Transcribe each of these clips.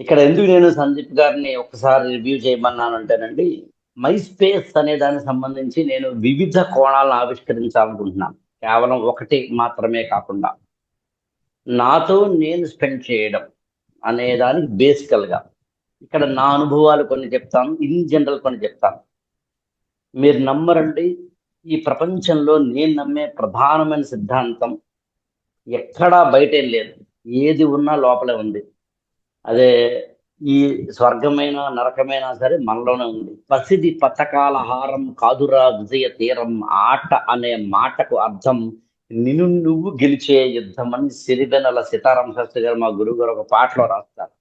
ఇక్కడ ఎందుకు నేను సందీప్ గారిని ఒకసారి రివ్యూ చేయమన్నానంటేనండి, మై స్పేస్ అనే దానికి సంబంధించి నేను వివిధ కోణాలను ఆవిష్కరించాలనుకుంటున్నాను. కేవలం ఒకటి మాత్రమే కాకుండా నాతో నేను స్పెండ్ చేయడం అనే దానికి బేసికల్ గా ఇక్కడ నా అనుభవాలు కొన్ని చెప్తాను, ఇన్ జనరల్ కొన్ని చెప్తాను. మీరు నమ్మరండి, ఈ ప్రపంచంలో నేను నమ్మే ప్రధానమైన సిద్ధాంతం ఎక్కడా బయటేం లేదు. ఏది ఉన్నా లోపలే ఉంది. అదే ఈ స్వర్గమైన నరకమైనా సరే మనలోనే ఉంది. పసిది పతకాల హారం కాదురా విజయ తీరం, ఆట అనే మాటకు అర్థం నిన్ను నువ్వు గెలిచే యుద్ధం అని సిరివెన్నెల సీతారామ శాస్త్రి గారు, మా గురువు గారు, ఒక పాటలో రాస్తారు.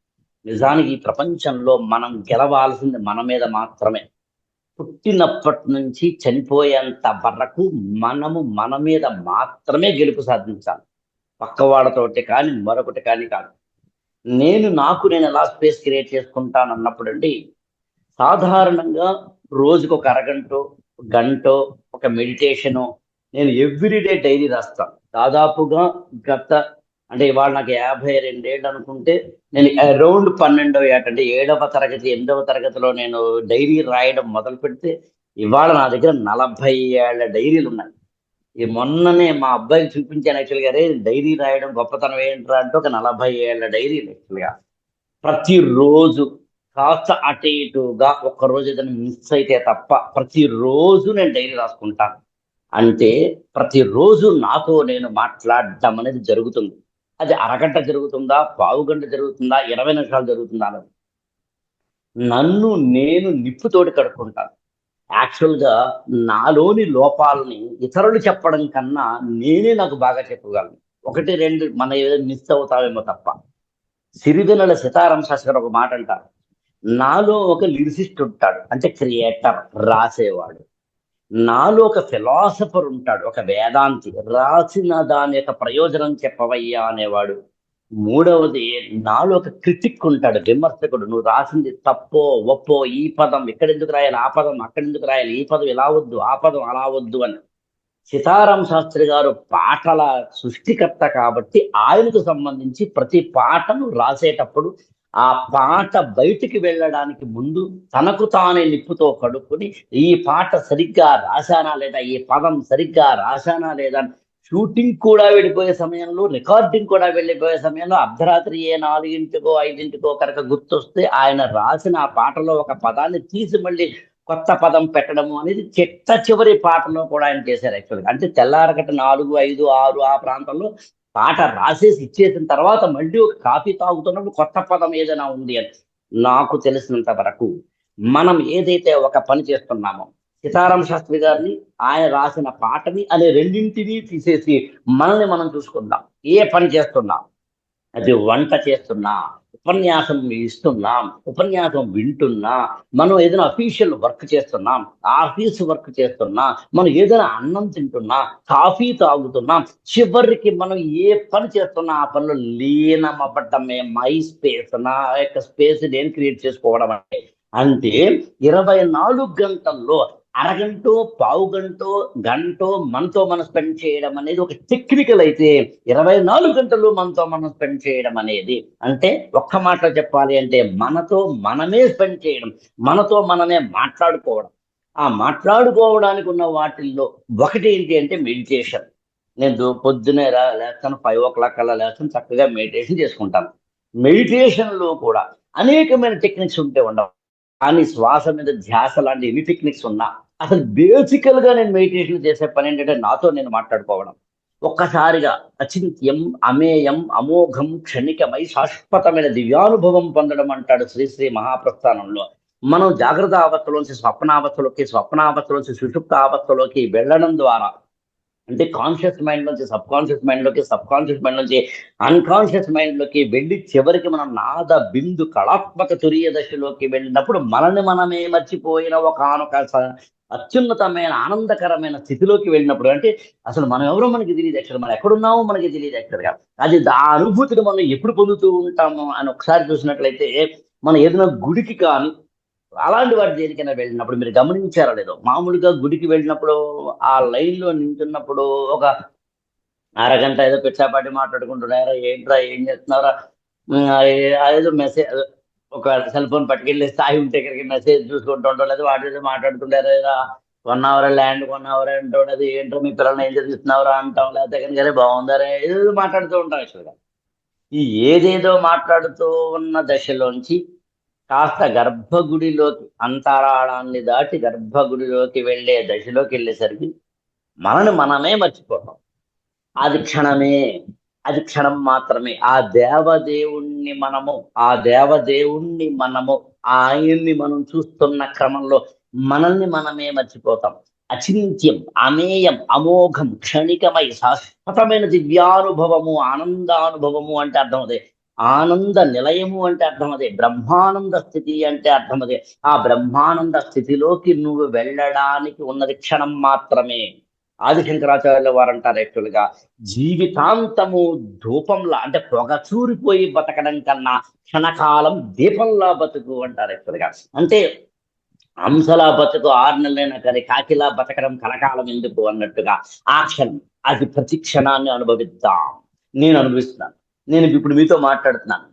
నిజానికి ఈ ప్రపంచంలో మనం గెలవాల్సింది మన మీద మాత్రమే. పుట్టినప్పటి నుంచి చనిపోయేంత వరకు మనము మన మీద మాత్రమే గెలుపు సాధించాలి. పక్కవాడతోటి కానీ మరొకటి కానీ కాదు. నేను ఎలా స్పేస్ క్రియేట్ చేసుకుంటాను అన్నప్పుడు అండి, సాధారణంగా రోజుకు ఒక అరగంటో గంటో ఒక మెడిటేషను నేను ఎవ్రీడే డైరీ రాస్తాను. దాదాపుగా గత అంటే ఇవాళ నాకు 52 ఏళ్ళు అనుకుంటే, నేను అరౌండ్ 12వ ఏట అంటే 7వ తరగతి 8వ తరగతిలో నేను డైరీ రాయడం మొదలు పెడితే ఇవాళ నా దగ్గర 40 ఏళ్ల డైరీలు ఉన్నాయి. ఈ మొన్ననే మా అబ్బాయికి చూపించాను యాక్చువల్ గా, డైరీ రాయడం గొప్పతనం ఏంట్రా అంటే ఒక 40 ఏళ్ల డైరీ యాక్చువల్ గా. ప్రతిరోజు కాస్త అటు ఇటుగా ఒక్కరోజు ఏదైనా మిస్ అయితే తప్ప ప్రతిరోజు నేను డైరీ రాసుకుంటాను. అంటే ప్రతిరోజు నాతో నేను మాట్లాడడం అనేది జరుగుతుంది. అది అరగంట జరుగుతుందా, పావు గంట జరుగుతుందా, 20 నిమిషాలు జరుగుతుందా అన్నది నన్ను నేను నిప్పుతోటి కడుక్కుంటాను. యాక్చువల్ గా నాలోని లోపాలని ఇతరులు చెప్పడం కన్నా నేనే నాకు బాగా చెప్పగలను. ఒకటి రెండు మన ఏదో మిస్ అవుతావేమో తప్ప. సిరివెన్నెల సీతారామ శాస్త్రి గారు ఒక మాట అంటారు, నాలో ఒక లిరిసిస్ట్ ఉంటాడు, అంటే క్రియేటర్, రాసేవాడు. నాలో ఒక ఫిలాసఫర్ ఉంటాడు, ఒక వేదాంతి, రాసిన దాని యొక్క ప్రయోజనం చెప్పవయ్యా అనేవాడు. మూడవది, నాలో ఒక క్రిటిక్ ఉంటాడు, విమర్శకుడు. నువ్వు రాసింది తప్పో ఒప్పో, ఈ పదం ఇక్కడెందుకు రాయాలి, ఆ పదం అక్కడెందుకు రాయాలి, ఈ పదం ఇలా వద్దు, ఆ పదం అలా వద్దు అని. సీతారాం శాస్త్రి గారు పాటల సృష్టికర్త కాబట్టి ఆయనకు సంబంధించి ప్రతి పాటను రాసేటప్పుడు ఆ పాట బయటికి వెళ్ళడానికి ముందు తనకు తానే నిప్పుతో కడుక్కుని ఈ పాట సరిగ్గా రాశానా లేదా, ఈ పదం సరిగ్గా రాశానా లేదా, షూటింగ్ కూడా వెళ్ళిపోయే సమయంలో, రికార్డింగ్ కూడా వెళ్ళిపోయే సమయంలో అర్ధరాత్రి 4 5 కనుక గుర్తొస్తే ఆయన రాసిన ఆ పాటలో ఒక పదాన్ని తీసి మళ్ళీ కొత్త పదం పెట్టడము అనేది చిట్ట చివరి పాటలో కూడా ఆయన చేశారు యాక్చువల్గా. అంటే తెల్లారగట్ట 4 5 6 ఆ ప్రాంతంలో పాట రాసేసి ఇచ్చేసిన తర్వాత మళ్ళీ ఒక కాఫీ తాగుతున్నప్పుడు కొత్త పదం ఏదైనా ఉంది అని. నాకు తెలిసినంత వరకు మనం ఏదైతే ఒక పని చేస్తున్నామో, సీతారామ శాస్త్రి గారిని, ఆయన రాసిన పాటని అనే రెండింటినీ తీసేసి మనల్ని మనం చూసుకుందాం. ఏ పని చేస్తున్నాం, అది వంట చేస్తున్నా, ఉపన్యాసం ఇస్తున్నాం, ఉపన్యాసం వింటున్నా, మనం ఏదైనా అఫీషియల్ వర్క్ చేస్తున్నాం, ఆఫీస్ వర్క్ చేస్తున్నా, మనం ఏదైనా అన్నం తింటున్నా, కాఫీ తాగుతున్నాం, చివరికి మనం ఏ పని చేస్తున్నా ఆ పనిలో లీనమవ్వటమే మై స్పేస్, నా యొక్క స్పేస్ నేను క్రియేట్ చేసుకోవడం అంటే. అంటే 24 గంటల్లో అరగంటో పావు గంటో గంటో మనతో మనం స్పెండ్ చేయడం అనేది ఒక టెక్నికల్ అయితే, 24 గంటలు మనతో మనం స్పెండ్ చేయడం అనేది అంటే ఒక్క మాటలో చెప్పాలి అంటే మనతో మనమే స్పెండ్ చేయడం, మనతో మనమే మాట్లాడుకోవడం. ఆ మాట్లాడుకోవడానికి ఉన్న వాటిల్లో ఒకటి ఏంటి అంటే మెడిటేషన్. నేను పొద్దునే లేస్తాను, 5 o'clock అలా లేస్తాను, చక్కగా మెడిటేషన్ చేసుకుంటాను. మెడిటేషన్ లో కూడా అనేకమైన టెక్నిక్స్ ఉంటే ఉండవు, కానీ శ్వాస మీద ధ్యాస లాంటి ఎన్ని టెక్నిక్స్ ఉన్నా అసలు బేసికల్ గా నేను మెడిటేషన్ చేసే పని ఏంటంటే నాతో నేను మాట్లాడుకోవడం. ఒక్కసారిగా అచింత్యం అమేయం అమోఘం క్షణికమై శాశ్వతమైన దివ్యానుభవం పొందడం అంటాడు శ్రీ శ్రీ మహాప్రస్థానంలో. మనం జాగ్రత్త అవస్థలోంచి స్వప్నావస్థలోకి, స్వప్నావస్థలోంచి సుషుప్త అవస్థలోకి వెళ్ళడం ద్వారా, అంటే కాన్షియస్ మైండ్ నుంచి సబ్ కాన్షియస్ మైండ్ లోకి, సబ్ కాన్షియస్ మైండ్ నుంచి అన్కాన్షియస్ మైండ్ లోకి వెళ్ళి చివరికి మనం నాద బిందు కళాత్మక తురియ దశలోకి వెళ్ళినప్పుడు మనల్ని మనమే మర్చిపోయిన ఒకనొక అత్యున్నతమైన ఆనందకరమైన స్థితిలోకి వెళ్ళినప్పుడు, అంటే అసలు మనం ఎవరో మనకి తెలియదు యాక్చువల్, మనం ఎక్కడున్నామో మనకి తెలియదు యాక్చువల్గా. అది ఆ అనుభూతిని మనం ఎప్పుడు పొందుతూ ఉంటాము అని ఒకసారి చూసినట్లయితే, మనం ఏదైనా గుడికి కానీ అలాంటి వాటి దేనికైనా వెళ్ళినప్పుడు మీరు గమనించారో లేదో, మామూలుగా గుడికి వెళ్ళినప్పుడు ఆ లైన్ లో నించున్నప్పుడు ఒక అరగంట ఏదో పిచ్చాపాటి మాట్లాడుకుంటున్నారా, ఏంట్రా ఏం చేస్తున్నారా, ఏదో మెసేజ్, ఒక సెల్ ఫోన్ పట్టుకెళ్ళి స్థాయి ఉంటే ఇక్కడికి మెసేజ్ చూసుకుంటూ ఉండడం లేదు, వాటి మాట్లాడుకుంటారు, లేదా 1 అవర్ ల్యాండ్ 1 అవర్ అంటూ ఉండదు, ఏంటో మీ పిల్లల్ని ఏం చదివిస్తున్నావురా అంటాం, లేకపోతే కనుక బాగుందరే ఏదో మాట్లాడుతూ ఉంటాం యాక్చువల్గా. ఈ ఏదేదో మాట్లాడుతూ ఉన్న దశలోంచి కాస్త గర్భగుడిలోకి, అంతరాళాన్ని దాటి గర్భగుడిలోకి వెళ్ళే దశలోకి వెళ్ళేసరికి మనని మనమే మర్చిపోతాం. అది క్షణమే, అది క్షణం మాత్రమే. ఆ దేవదేవుణ్ణి మనము ఆయన్ని మనం చూస్తున్న క్రమంలో మనల్ని మనమే మర్చిపోతాం. అచింత్యం, అమేయం, అమోఘం, క్షణికమై శాశ్వతమైన దివ్యానుభవము, ఆనందానుభవము అంటే అర్థం అదే. ఆనంద నిలయము అంటే అర్థం అదే. బ్రహ్మానంద స్థితి అంటే అర్థం అదే. ఆ బ్రహ్మానంద స్థితిలోకి నువ్వు వెళ్ళడానికి ఉన్నది క్షణం మాత్రమే. ఆది శంకరాచార్యుల వారు అంటారు యాక్చువల్ గా, జీవితాంతము ధూపంలా అంటే పొగ చూరిపోయి బతకడం కన్నా క్షణకాలం దీపంలా బతుకు అంటారు యాక్చువల్ గా. అంటే హంసలా బతుకు 6 నెలలైనా కానీ కాకిలా బతకడం కలకాలం ఎందుకు అన్నట్టుగా ఆ క్షణం, అది ప్రతి క్షణాన్ని అనుభవిద్దాం. నేను అనుభవిస్తున్నాను. నేను ఇప్పుడు మీతో మాట్లాడుతున్నాను.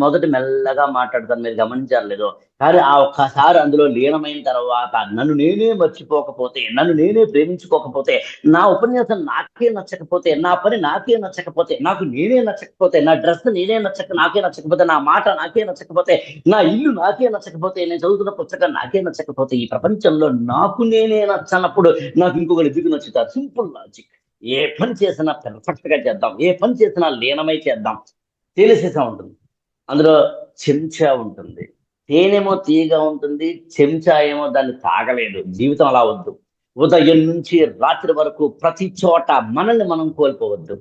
మొదటి మెల్లగా మాట్లాడతాను, మీరు గమనించారు లేదో. కానీ ఆ ఒక్కసారి అందులో లీనమైన తర్వాత నన్ను నేనే మర్చిపోకపోతే, నన్ను నేనే ప్రేమించుకోకపోతే, నా ఉపన్యాసం నాకే నచ్చకపోతే, నా పని నాకే నచ్చకపోతే, నాకు నేనే నచ్చకపోతే, నా డ్రెస్ నేనే నాకే నచ్చకపోతే, నా మాట నాకే నచ్చకపోతే, నా ఇల్లు నాకే నచ్చకపోతే, నేను చదువుతున్న పుస్తకం నాకే నచ్చకపోతే, ఈ ప్రపంచంలో నాకు నేనే నచ్చనప్పుడు నాకు ఇంకొకరు ఎందుకు నచ్చుతారు? Simple logic. ఏ పని చేసినా పెర్ఫెక్ట్ గా చేద్దాం, ఏ పని చేసినా లీనమై చేద్దాం. తేనెసీసా ఉంటుంది, అందులో చెంచా ఉంటుంది. తేనెమో తీయగా ఉంటుంది, చెంచా ఏమో దాన్ని తాగలేదు. జీవితం అలా వద్దు. ఉదయం నుంచి రాత్రి వరకు ప్రతి చోట మనల్ని మనం కోల్పోవద్దు.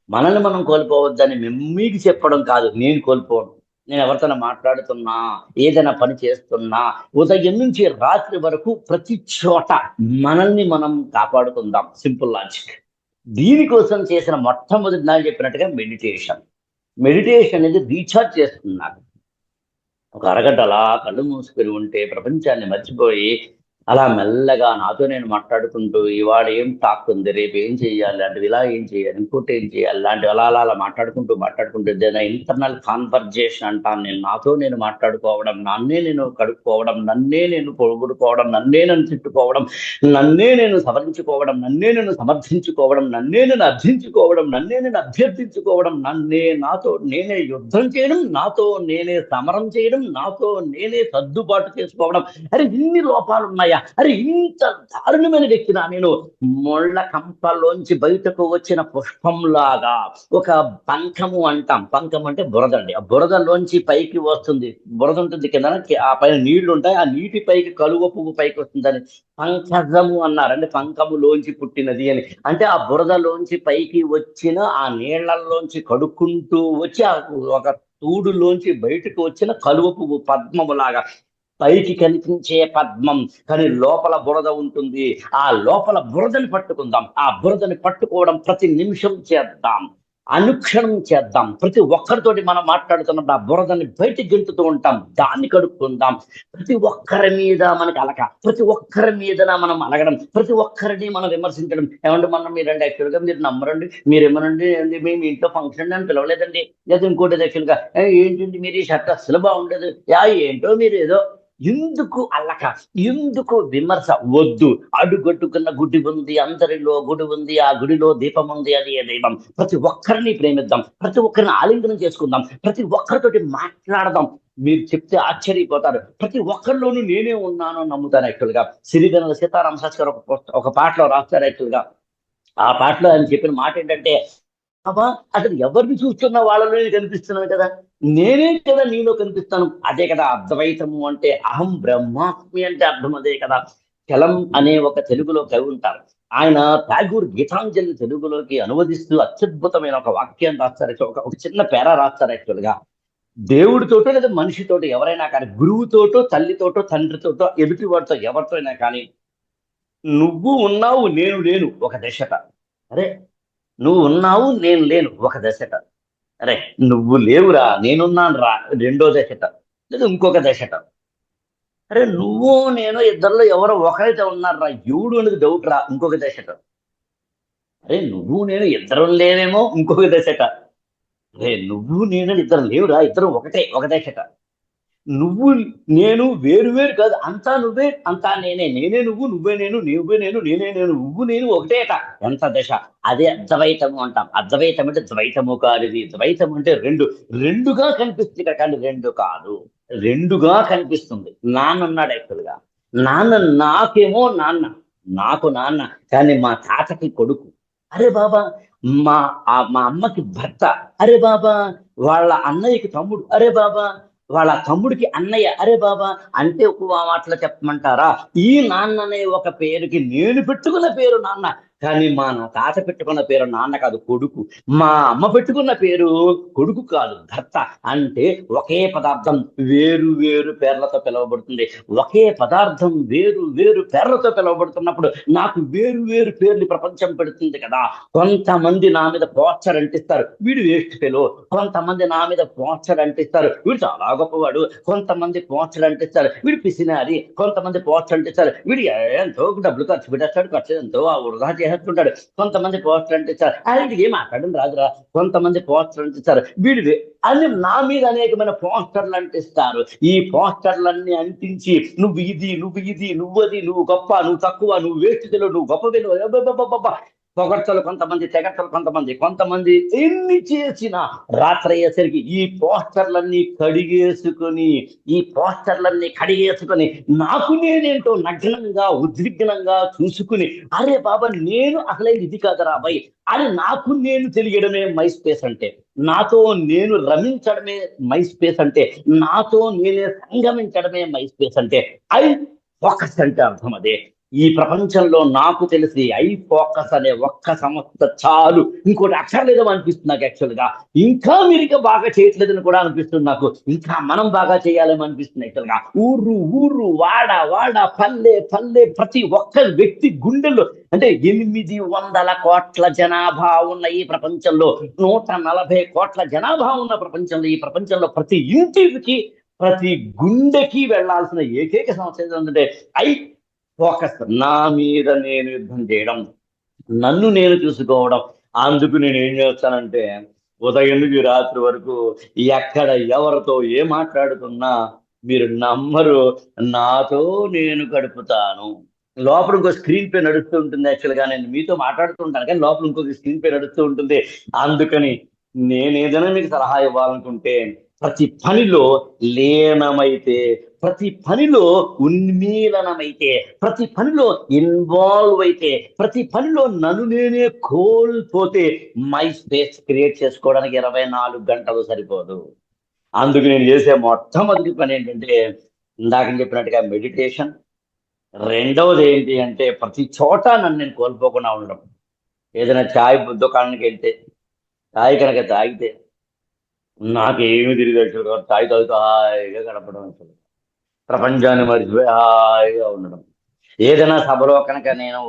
మనల్ని మనం కోల్పోవద్దని మీకు చెప్పడం కాదు, నేను కోల్పోను. నేను ఎవరితోనే మాట్లాడుతున్నా, ఏదైనా పని చేస్తున్నా, ఉదయం నుంచి రాత్రి వరకు ప్రతి చోట మనల్ని మనం కాపాడుకుందాం. Simple logic. దీనికోసం చేసిన మొట్టమొదటి నాకు చెప్పినట్టుగా మెడిటేషన్. మెడిటేషన్ అనేది రీఛార్జ్ చేస్తున్నారు. ఒక అరగంట అలా కళ్ళు మూసుకొని ఉంటే ప్రపంచాన్ని మర్చిపోయి అలా మెల్లగా నాతో నేను మాట్లాడుకుంటూ, ఇవాళ ఏం టాక్ ఉంది, రేపు ఏం చేయాలి, లాంటివి ఇలా ఏం చేయాలి, ఇంకోటి ఏం చేయాలి, లాంటివి అలా అలా అలా మాట్లాడుకుంటూ ఏదైనా ఇంటర్నల్ కాన్వర్జేషన్ అంటాను నేను. నాతో నేను మాట్లాడుకోవడం, నన్నే నేను కడుక్కోవడం, నన్నే నేను పొగుడుకోవడం, నన్నే నేను తిట్టుకోవడం, నన్నే నేను సవరించుకోవడం, నన్నే నేను సమర్థించుకోవడం, నన్నే నేను అర్థించుకోవడం, నన్నే నేను అభ్యర్థించుకోవడం, నాతో నేనే యుద్ధం చేయడం, నాతో నేనే సమరం చేయడం, నాతో నేనే సర్దుబాటు చేసుకోవడం. అరే ఇన్ని లోపాలు ఉన్నాయా? అరే ఇంత దారుణమైన వ్యక్తినా నేను? ముళ్ళ కంపల్లోంచి బయటకు వచ్చిన పుష్పంలాగా, ఒక పంకము అంటాం. పంకం అంటే బురద అండి. ఆ బురదలోంచి పైకి వస్తుంది. బురద ఉంటుంది కింద, ఆ పైన నీళ్లు ఉంటాయి, ఆ నీటి పైకి కలువ పువ్వు పైకి వస్తుందని పంకజము అన్నారు. అంటే పంకములోంచి పుట్టినది అని. అంటే ఆ బురదలోంచి పైకి వచ్చిన, ఆ నీళ్లలోంచి కడుక్కుంటూ వచ్చి ఆ ఒక తూడులోంచి బయటకు వచ్చిన కలువ పువ్వు, పద్మములాగా పైకి కనిపించే పద్మం, కానీ లోపల బురద ఉంటుంది. ఆ లోపల బురదని పట్టుకుందాం. ఆ బురదని పట్టుకోవడం ప్రతి నిమిషం చేద్దాం, అనుక్షణం చేద్దాం. ప్రతి ఒక్కరితోటి మనం మాట్లాడుతున్నప్పుడు ఆ బురదని బయటికి గెంటుతూ ఉంటాం, దాన్ని కడుక్కుందాం. ప్రతి ఒక్కరి మీద మనకి అలక, ప్రతి ఒక్కరి మీద మనం అలగడం, ప్రతి ఒక్కరిని మనం విమర్శించడం. ఏమంటే మనం మీరండి యాక్చువల్గా మీరు నమ్మరండి, మీరేమనండి మీ ఇంట్లో ఫంక్షన్ అని పిలవలేదండి, లేదా ఇంకోటి యాక్చువల్గా ఏంటండి మీరు ఈ షర్ట్ అస్సలు బాగుండదు, ఏంటో మీరు ఏదో. ఎందుకు అల్లక, ఎందుకు విమర్శ వద్దు. అడుగొట్టుకున్న గుడి ఉంది, అందరిలో గుడి ఉంది, ఆ గుడిలో దీపం ఉంది, అది ఏ దైవం. ప్రతి ఒక్కరిని ప్రేమిద్దాం, ప్రతి ఒక్కరిని ఆలింగనం చేసుకుందాం, ప్రతి ఒక్కరితోటి మాట్లాడదాం. మీరు చెప్తే ఆశ్చర్యపోతారు. ప్రతి ఒక్కరిలోనూ నేనే ఉన్నాను అని నమ్ముతాను యాక్చువల్గా. సిరివెన్నెల సీతారామ శాస్త్రి గారు ఒక పాటలో రాస్తారు యాక్చువల్గా. ఆ పాటలో ఆయన చెప్పిన మాట ఏంటంటే, అబ్బా అసలు ఎవరిని చూస్తున్నా వాళ్ళలో నేను కనిపిస్తున్నాను కదా, నేనే కదా నీలో కనిపిస్తాను. అదే కదా అద్వైతము అంటే. అహం బ్రహ్మాస్మి అంటే అర్థం అదే కదా. చలం అనే ఒక తెలుగులో కవి ఉంటారు. ఆయన ఠాగూర్ గీతాంజలి తెలుగులోకి అనువదిస్తూ అత్యద్భుతమైన ఒక వాక్యాన్ని రాస్తారు. ఒక చిన్న పేర రాస్తారు యాక్చువల్ గా. దేవుడితోటో లేదా మనిషితోటో ఎవరైనా కానీ, గురువుతోటో తల్లితోటో తండ్రితోటో ఎదుటి వాడితో ఎవరితో అయినా కానీ, నువ్వు ఉన్నావు నేను లేను ఒక దశట. అరే నువ్వు ఉన్నావు నేను లేను ఒక దశట. అరే నువ్వు లేవురా నేనున్నాను రా రెండో దశట, లేదా ఇంకొక దశట. అరే నువ్వు నేను ఇద్దరిలో ఎవరో ఒకరైతే ఉన్నారా ఎవడు అనేది డౌట్ రా ఇంకొక దశట. అరే నువ్వు నేను ఇద్దరం లేనేమో ఇంకొక దశట. అరే నువ్వు నేను ఇద్దరు లేవురా ఇద్దరం ఒకటే ఒక దశట. నువ్వు నేను వేరు వేరు కాదు, అంతా నువ్వే అంతా నేనే, నేనే నువ్వు నువ్వే నేను, నువ్వే నేను నేనే నేను, నువ్వు నేను ఒకటేట. ఎంత దశ! అదే అద్వైతము అంటాం. అద్వైతం అంటే ద్వైతము కాదు, ఇది ద్వైతం అంటే రెండు, రెండుగా కనిపిస్తుంది ఇక్కడ, కానీ రెండు కాదు, రెండుగా కనిపిస్తుంది. నాన్న ఉన్నాడు యాక్చువల్గా. నాన్న నాకేమో నాన్న, నాకు నాన్న, కానీ మా తాతకి కొడుకు. అరే బాబా! మా అమ్మకి భర్త. అరే బాబా! వాళ్ళ అన్నయ్యకి తమ్ముడు. అరే బాబా! వాళ్ళ తమ్ముడికి అన్నయ్య. అరే బాబా! అంటే ఒక మాటలో చెప్పమంటారా, ఈ నాన్న అనే ఒక పేరుకి నేను పెట్టుకున్న పేరు నాన్న, కానీ నా తాత పెట్టుకున్న పేరు నాన్న కాదు, కొడుకు. మా అమ్మ పెట్టుకున్న పేరు కొడుకు కాదు, భర్త. అంటే ఒకే పదార్థం వేరు వేరు పేర్లతో పిలువబడుతుంది. ఒకే పదార్థం వేరు వేరు పేర్లతో పిలువబడుతున్నప్పుడు నాకు వేరు వేరు పేర్లు ప్రపంచం పెడుతుంది కదా. కొంతమంది నా మీద పోస్టర్ అంటిస్తారు, వీడు వేస్ట్ ఫెలో. కొంతమంది నా మీద పోస్టర్ అంటిస్తారు, వీడు చాలా గొప్పవాడు. కొంతమంది పోస్టర్ అంటిస్తారు, వీడు పిసినారి. కొంతమంది పోస్టర్ అంటిస్తారు, వీడు ఎంతో డబ్బులు ఖర్చు పెట్టేస్తాడు, ఖర్చు ఎంతో వృధా చేస్తుంటాడు. కొంతమంది పోస్టర్ అంటిస్తారు, వీడికి ఏం మాట్లాడడం రాదురా. కొంతమంది పోస్టర్ అంటిస్తారు, వీడు అని నా మీద అనేకమైన పోస్టర్లు అంటిస్తారు. ఈ పోస్టర్లన్నీ అంటించి నువ్వు ఇది, నువ్వు ఇది, నువ్వు అది, నువ్వు గొప్ప, నువ్వు తక్కువ, నువ్వు వేస్ట్ ఫెలో, నువ్వు గొప్ప ఫెలో, పొగడ్తలు కొంతమంది, తెగడ్తలు కొంతమంది, కొంతమంది ఎన్ని చేసిన రాత్రి అయ్యేసరికి ఈ పోస్టర్లన్నీ కడిగేసుకొని నాకు నేనేంటో నగ్నంగా ఉద్విగ్నంగా చూసుకుని, అరే బాబా నేను అసలే ఇది కాదరా అబ్బాయి అని నాకు నేను తెలియడమే మై స్పేస్ అంటే. నాతో నేను రమించడమే మై స్పేస్ అంటే. నాతో నేనే సంగమించడమే మై స్పేస్ అంటే. ఐ ఫోకస్ అంటే అర్థం అదే. ఈ ప్రపంచంలో నాకు తెలిసి ఐ ఫోకస్ అనే ఒక్క సంస్థ చాలు. ఇంకోటి అక్కర్లేదో అనిపిస్తుంది నాకు యాక్చువల్గా. ఇంకా మీరు ఇంకా బాగా చేయట్లేదని కూడా అనిపిస్తుంది నాకు. ఇంకా మనం బాగా చేయాలేమో అనిపిస్తుంది యాక్చువల్గా. ఊరు ఊరు, వాడ వాడ, పల్లె పల్లె, ప్రతి ఒక్క వ్యక్తి గుండెల్లో, అంటే 800 కోట్ల జనాభా ఉన్న ఈ ప్రపంచంలో, 140 కోట్ల జనాభా ఉన్న ప్రపంచంలో, ఈ ప్రపంచంలో ప్రతి ఇంటికి, ప్రతి గుండెకి వెళ్లాల్సిన ఏకైక సమస్య ఏంటంటే ఐ ఫోకస్. నా మీద నేను యుద్ధం చేయడం, నన్ను నేను చూసుకోవడం. అందుకు నేను ఏం చేస్తానంటే ఉదయం నుంచి రాత్రి వరకు ఎక్కడ ఎవరితో ఏ మాట్లాడుతున్నా మీరు నమ్మరు, నాతో నేను గడుపుతాను. లోపల ఇంకో స్క్రీన్ పే నడుస్తూ ఉంటుంది. యాక్చువల్గా నేను మీతో మాట్లాడుతూ ఉంటాను, కానీ లోపల ఇంకొక స్క్రీన్ పే నడుస్తూ ఉంటుంది. అందుకని నేను ఏదైనా మీకు సలహా ఇవ్వాలనుకుంటే, ప్రతి పనిలో లీనమైతే, ప్రతి పనిలో ఉన్మీలనమైతే, ప్రతి పనిలో ఇన్వాల్వ్ అయితే, ప్రతి పనిలో నన్ను నేనే కోల్పోతే మై స్పేస్ క్రియేట్ చేసుకోవడానికి 24 గంటలు సరిపోదు. అందుకు నేను చేసే మొట్టమొదటి పని ఏంటంటే, ఇందాక చెప్పినట్టుగా మెడిటేషన్. రెండవది ఏంటి అంటే, ప్రతి చోట నన్ను నేను కోల్పోకుండా ఉండడం. ఏదైనా చాయ్ దుకాణానికి వెళ్తే, చాయ్ కనుక తాగితే నాకేమి తిరిగి వచ్చారు, చాయ్ తాగుతూ హాయిగా గడపడం అసలు. ప్రపంచాన్ని మర్చిపోయి హాయిగా ఉండడం. ఏదైనా సభలో కనుక నేను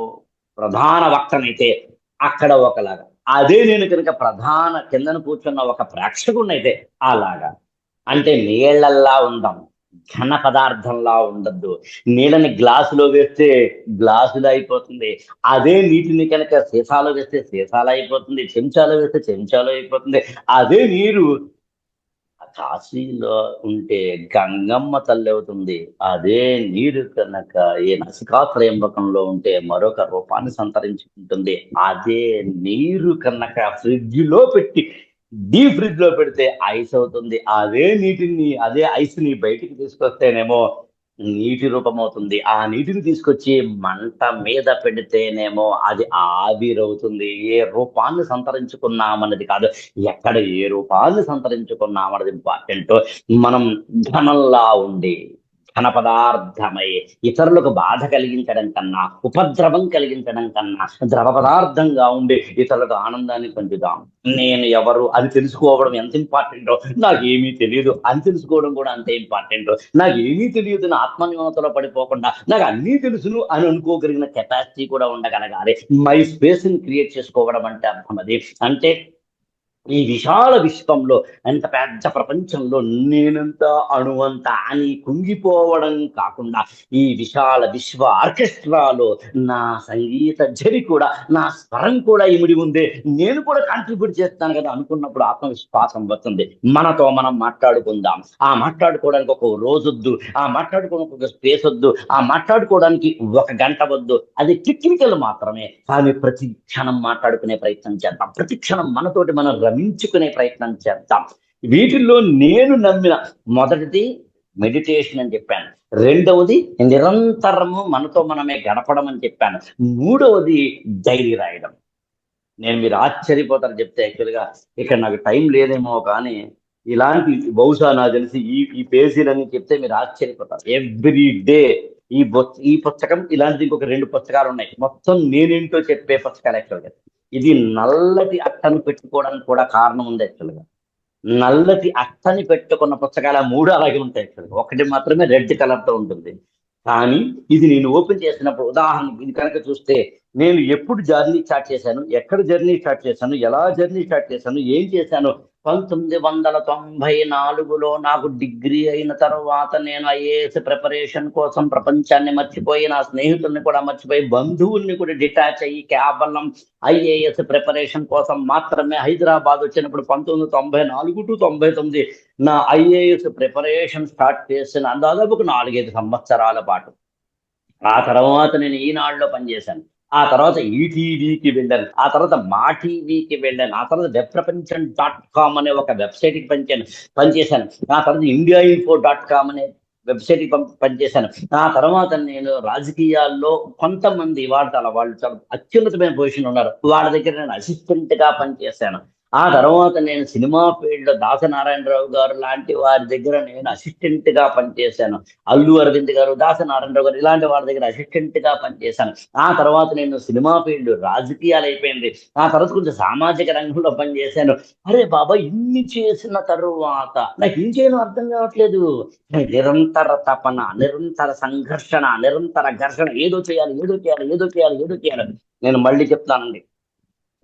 ప్రధాన వక్తనైతే అక్కడ ఒకలాగా, అదే నేను కనుక ప్రధాన కిందన కూర్చున్న ఒక ప్రేక్షకుడినైతే అలాగా. అంటే నీళ్ళల్లా ఉందాం, ఘన పదార్థంలా ఉండద్దు. నీళ్ళని గ్లాసులో వేస్తే గ్లాసులో అయిపోతుంది, అదే నీటిని కనుక సీసాలో వేస్తే సీసాలో అయిపోతుంది, చెంచాలో వేస్తే చెంచాలో అయిపోతుంది. అదే నీరు కాశీలో ఉంటే గంగమ్మ తల్లి అవుతుంది. అదే నీరు కనుక ఈ నసికాత్రయంబకంలో ఉంటే మరొక రూపాన్ని సంతరించుకుంటుంది. అదే నీరు కనుక ఫ్రిడ్జ్ లో పెట్టి, డీప్ ఫ్రిడ్జ్ లో పెడితే ఐస్ అవుతుంది. అదే ఐస్ ని బయటికి తీసుకొస్తేనేమో నీటి రూపం అవుతుంది. ఆ నీటిని తీసుకొచ్చి మంట మీద పెడితేనేమో అది ఆవిరవుతుంది. ఏ రూపాన్ని సంతరించుకున్నామన్నది కాదు, ఎక్కడ ఏ రూపాన్ని సంతరించుకున్నామన్నది ఇంపార్టెంట్. మనం ఘనంలా ఉండి, ఘన పదార్థమై ఇతరులకు బాధ కలిగించడం కన్నా, ఉపద్రవం కలిగించడం కన్నా, ద్రవ పదార్థంగా ఉండి ఇతరులకు ఆనందాన్ని పంచుదాం. నేను ఎవరు అని తెలుసుకోవడం ఎంత ఇంపార్టెంటో, నాకేమీ తెలియదు అని తెలుసుకోవడం కూడా అంతే ఇంపార్టెంట్. నాకు ఏమీ తెలియదు నా ఆత్మన్యూనతలో పడిపోకుండా, నాకు అన్నీ తెలుసును అని అనుకోగలిగిన కెపాసిటీ కూడా ఉండగలగాలి. మై స్పేస్ ని క్రియేట్ చేసుకోవడం అంటే అర్థం అది. అంటే ఈ విశాల విశ్వంలో, ఎంత పెద్ద ప్రపంచంలో నేనంత అణువంత అని కుంగిపోవడం కాకుండా, ఈ విశాల విశ్వ ఆర్కెస్ట్రాలో నా సంగీత జరి కూడా, నా స్వరం కూడా ఇమిడి ఉంది. నేను కూడా కాంట్రిబ్యూట్ చేస్తాను కదా అనుకున్నప్పుడు ఆత్మవిశ్వాసం వస్తుంది. మనతో మనం మాట్లాడుకుందాం. ఆ మాట్లాడుకోవడానికి ఒక రోజొద్దు, ఆ మాట్లాడుకోవడానికి ఒక స్పేస్ వద్దు, ఆ మాట్లాడుకోవడానికి ఒక గంట వద్దు. అది టెక్నికల్ మాత్రమే. కానీ ప్రతి క్షణం మాట్లాడుకునే ప్రయత్నం చేద్దాం. ప్రతి క్షణం మనతోటి మనం రమించుకునే ప్రయత్నం చేద్దాం. వీటిల్లో నేను నమ్మిన మొదటిది మెడిటేషన్ అని చెప్పాను. రెండవది నిరంతరము మనతో మనమే గడపడం అని చెప్పాను. మూడవది డైరీ రాయడం. మీరు ఆశ్చర్యపోతారు చెప్తే. యాక్చువల్గా ఇక్కడ నాకు టైం లేదేమో కానీ, ఇలాంటి బహుశా నాకు తెలిసి ఈ ఈ పేజీలన్నీ చెప్తే మీరు ఆశ్చర్యపోతారు. ఎవ్రీ డే ఈ పుస్తకం ఇలాంటిది ఇంకొక 2 పుస్తకాలు ఉన్నాయి. మొత్తం నేనేంటో చెప్పే పుస్తకాలు యాక్చువల్గా. ఇది నల్లటి అట్టను పెట్టుకోవడానికి కూడా కారణం ఉంది యాక్చువల్గా. నల్లటి అట్టని పెట్టుకున్న పుస్తకాలు 3 అలాగే ఉంటాయి యాక్చువల్గా. ఒకటి మాత్రమే రెడ్ కలర్ తో ఉంటుంది. కానీ ఇది నేను ఓపెన్ చేసినప్పుడు, ఉదాహరణకి ఇది కనుక చూస్తే, నేను ఎప్పుడు జర్నీ స్టార్ట్ చేశాను, ఎక్కడ జర్నీ స్టార్ట్ చేశాను, ఎలా జర్నీ స్టార్ట్ చేశాను, ఏం చేశాను. 1994లో నాకు డిగ్రీ అయిన తర్వాత నేను ఐఏఎస్ ప్రిపరేషన్ కోసం ప్రపంచాన్ని మర్చిపోయి, నా స్నేహితుల్ని కూడా మర్చిపోయి, బంధువుల్ని కూడా డిటాచ్ అయ్యి, కేవలం ఐఏఎస్ ప్రిపరేషన్ కోసం మాత్రమే హైదరాబాద్ వచ్చినప్పుడు 1994 టు 99 నా ఐఏఎస్ ప్రిపరేషన్ స్టార్ట్ చేసిన దాదాపు ఒక 4-5 సంవత్సరాల పాటు. ఆ తర్వాత నేను ఈనాడులో పనిచేశాను. ఆ తర్వాత ఈటీవీకి వెళ్ళాను. ఆ తర్వాత మా టీవీకి వెళ్ళాను. ఆ తర్వాత webprapancam.com అనే ఒక వెబ్సైట్కి పనిచేశాను. ఆ తర్వాత indiainfo.com అనే వెబ్సైట్కి పనిచేశాను. ఆ తర్వాత నేను రాజకీయాల్లో కొంతమంది వాళ్ళు చాలా అత్యున్నతమైన పొజిషన్ ఉన్నారు. వాళ్ళ దగ్గర నేను అసిస్టెంట్ గా పనిచేశాను. ఆ తర్వాత నేను సినిమా ఫీల్డ్ లో దాసనారాయణరావు గారు లాంటి వారి దగ్గర నేను అసిస్టెంట్ గా పనిచేశాను. అల్లు అరవింద్ గారు, దాసనారాయణరావు గారు ఇలాంటి వారి దగ్గర అసిస్టెంట్ గా పనిచేశాను. ఆ తర్వాత నేను సినిమా ఫీల్డ్, రాజకీయాలు అయిపోయింది. ఆ తర్వాత కొంచెం సామాజిక రంగంలో పనిచేశాను. అరే బాబా, ఇన్ని చేసిన తరువాత నాకు ఏం చేయను అర్థం కావట్లేదు. నిరంతర తపన, నిరంతర సంఘర్షణ, నిరంతర ఘర్షణ. ఏదో చేయాలి, ఏదో చేయాలి, ఏదో చేయాలి, ఏదో చేయాలి. నేను మళ్ళీ చెప్తానండి.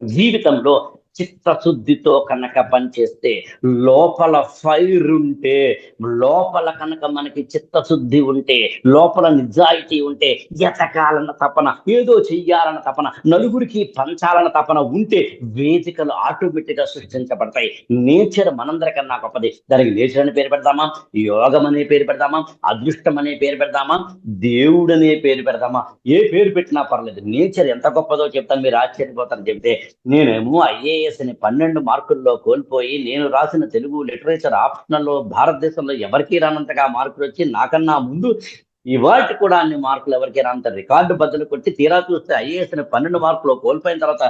జీవితంలో చిత్తశుద్ధితో కనుక పనిచేస్తే, లోపల ఫైర్ ఉంటే, లోపల కనుక మనకి చిత్తశుద్ధి ఉంటే, లోపల నిజాయితీ ఉంటే, ఎతకాలన్న తపన, ఏదో చెయ్యాలన్న తపన, నలుగురికి పంచాలన్న తపన ఉంటే వేదికలు ఆటోమేటిక్ గా సృష్టించబడతాయి. నేచర్ మనందరికన్నా గొప్పది. దానికి నేచర్ అనే పేరు పెడదామా, యోగం అనే పేరు పెడదామా, అదృష్టం అనే పేరు పెడదామా, దేవుడు అనే పేరు పెడదామా, ఏ పేరు పెట్టినా పర్లేదు. నేచర్ ఎంత గొప్పదో చెప్తాను, మీరు ఆశ్చర్యపోతారు చెప్తే. నేనేమో ఐఏఎస్ ని 12 మార్కుల్లో కోల్పోయి, నేను రాసిన తెలుగు లిటరేచర్ ఆప్షనల్లో భారతదేశంలో ఎవరికీ రానంతగా మార్కులు వచ్చి, నాకన్నా ముందు ఇవాటి కూడా అన్ని మార్కులు ఎవరికి రానంత రికార్డు బద్దలు కొట్టి, తీరా చూస్తే ఐఏఎస్ ని 12 మార్కులు కోల్పోయిన తర్వాత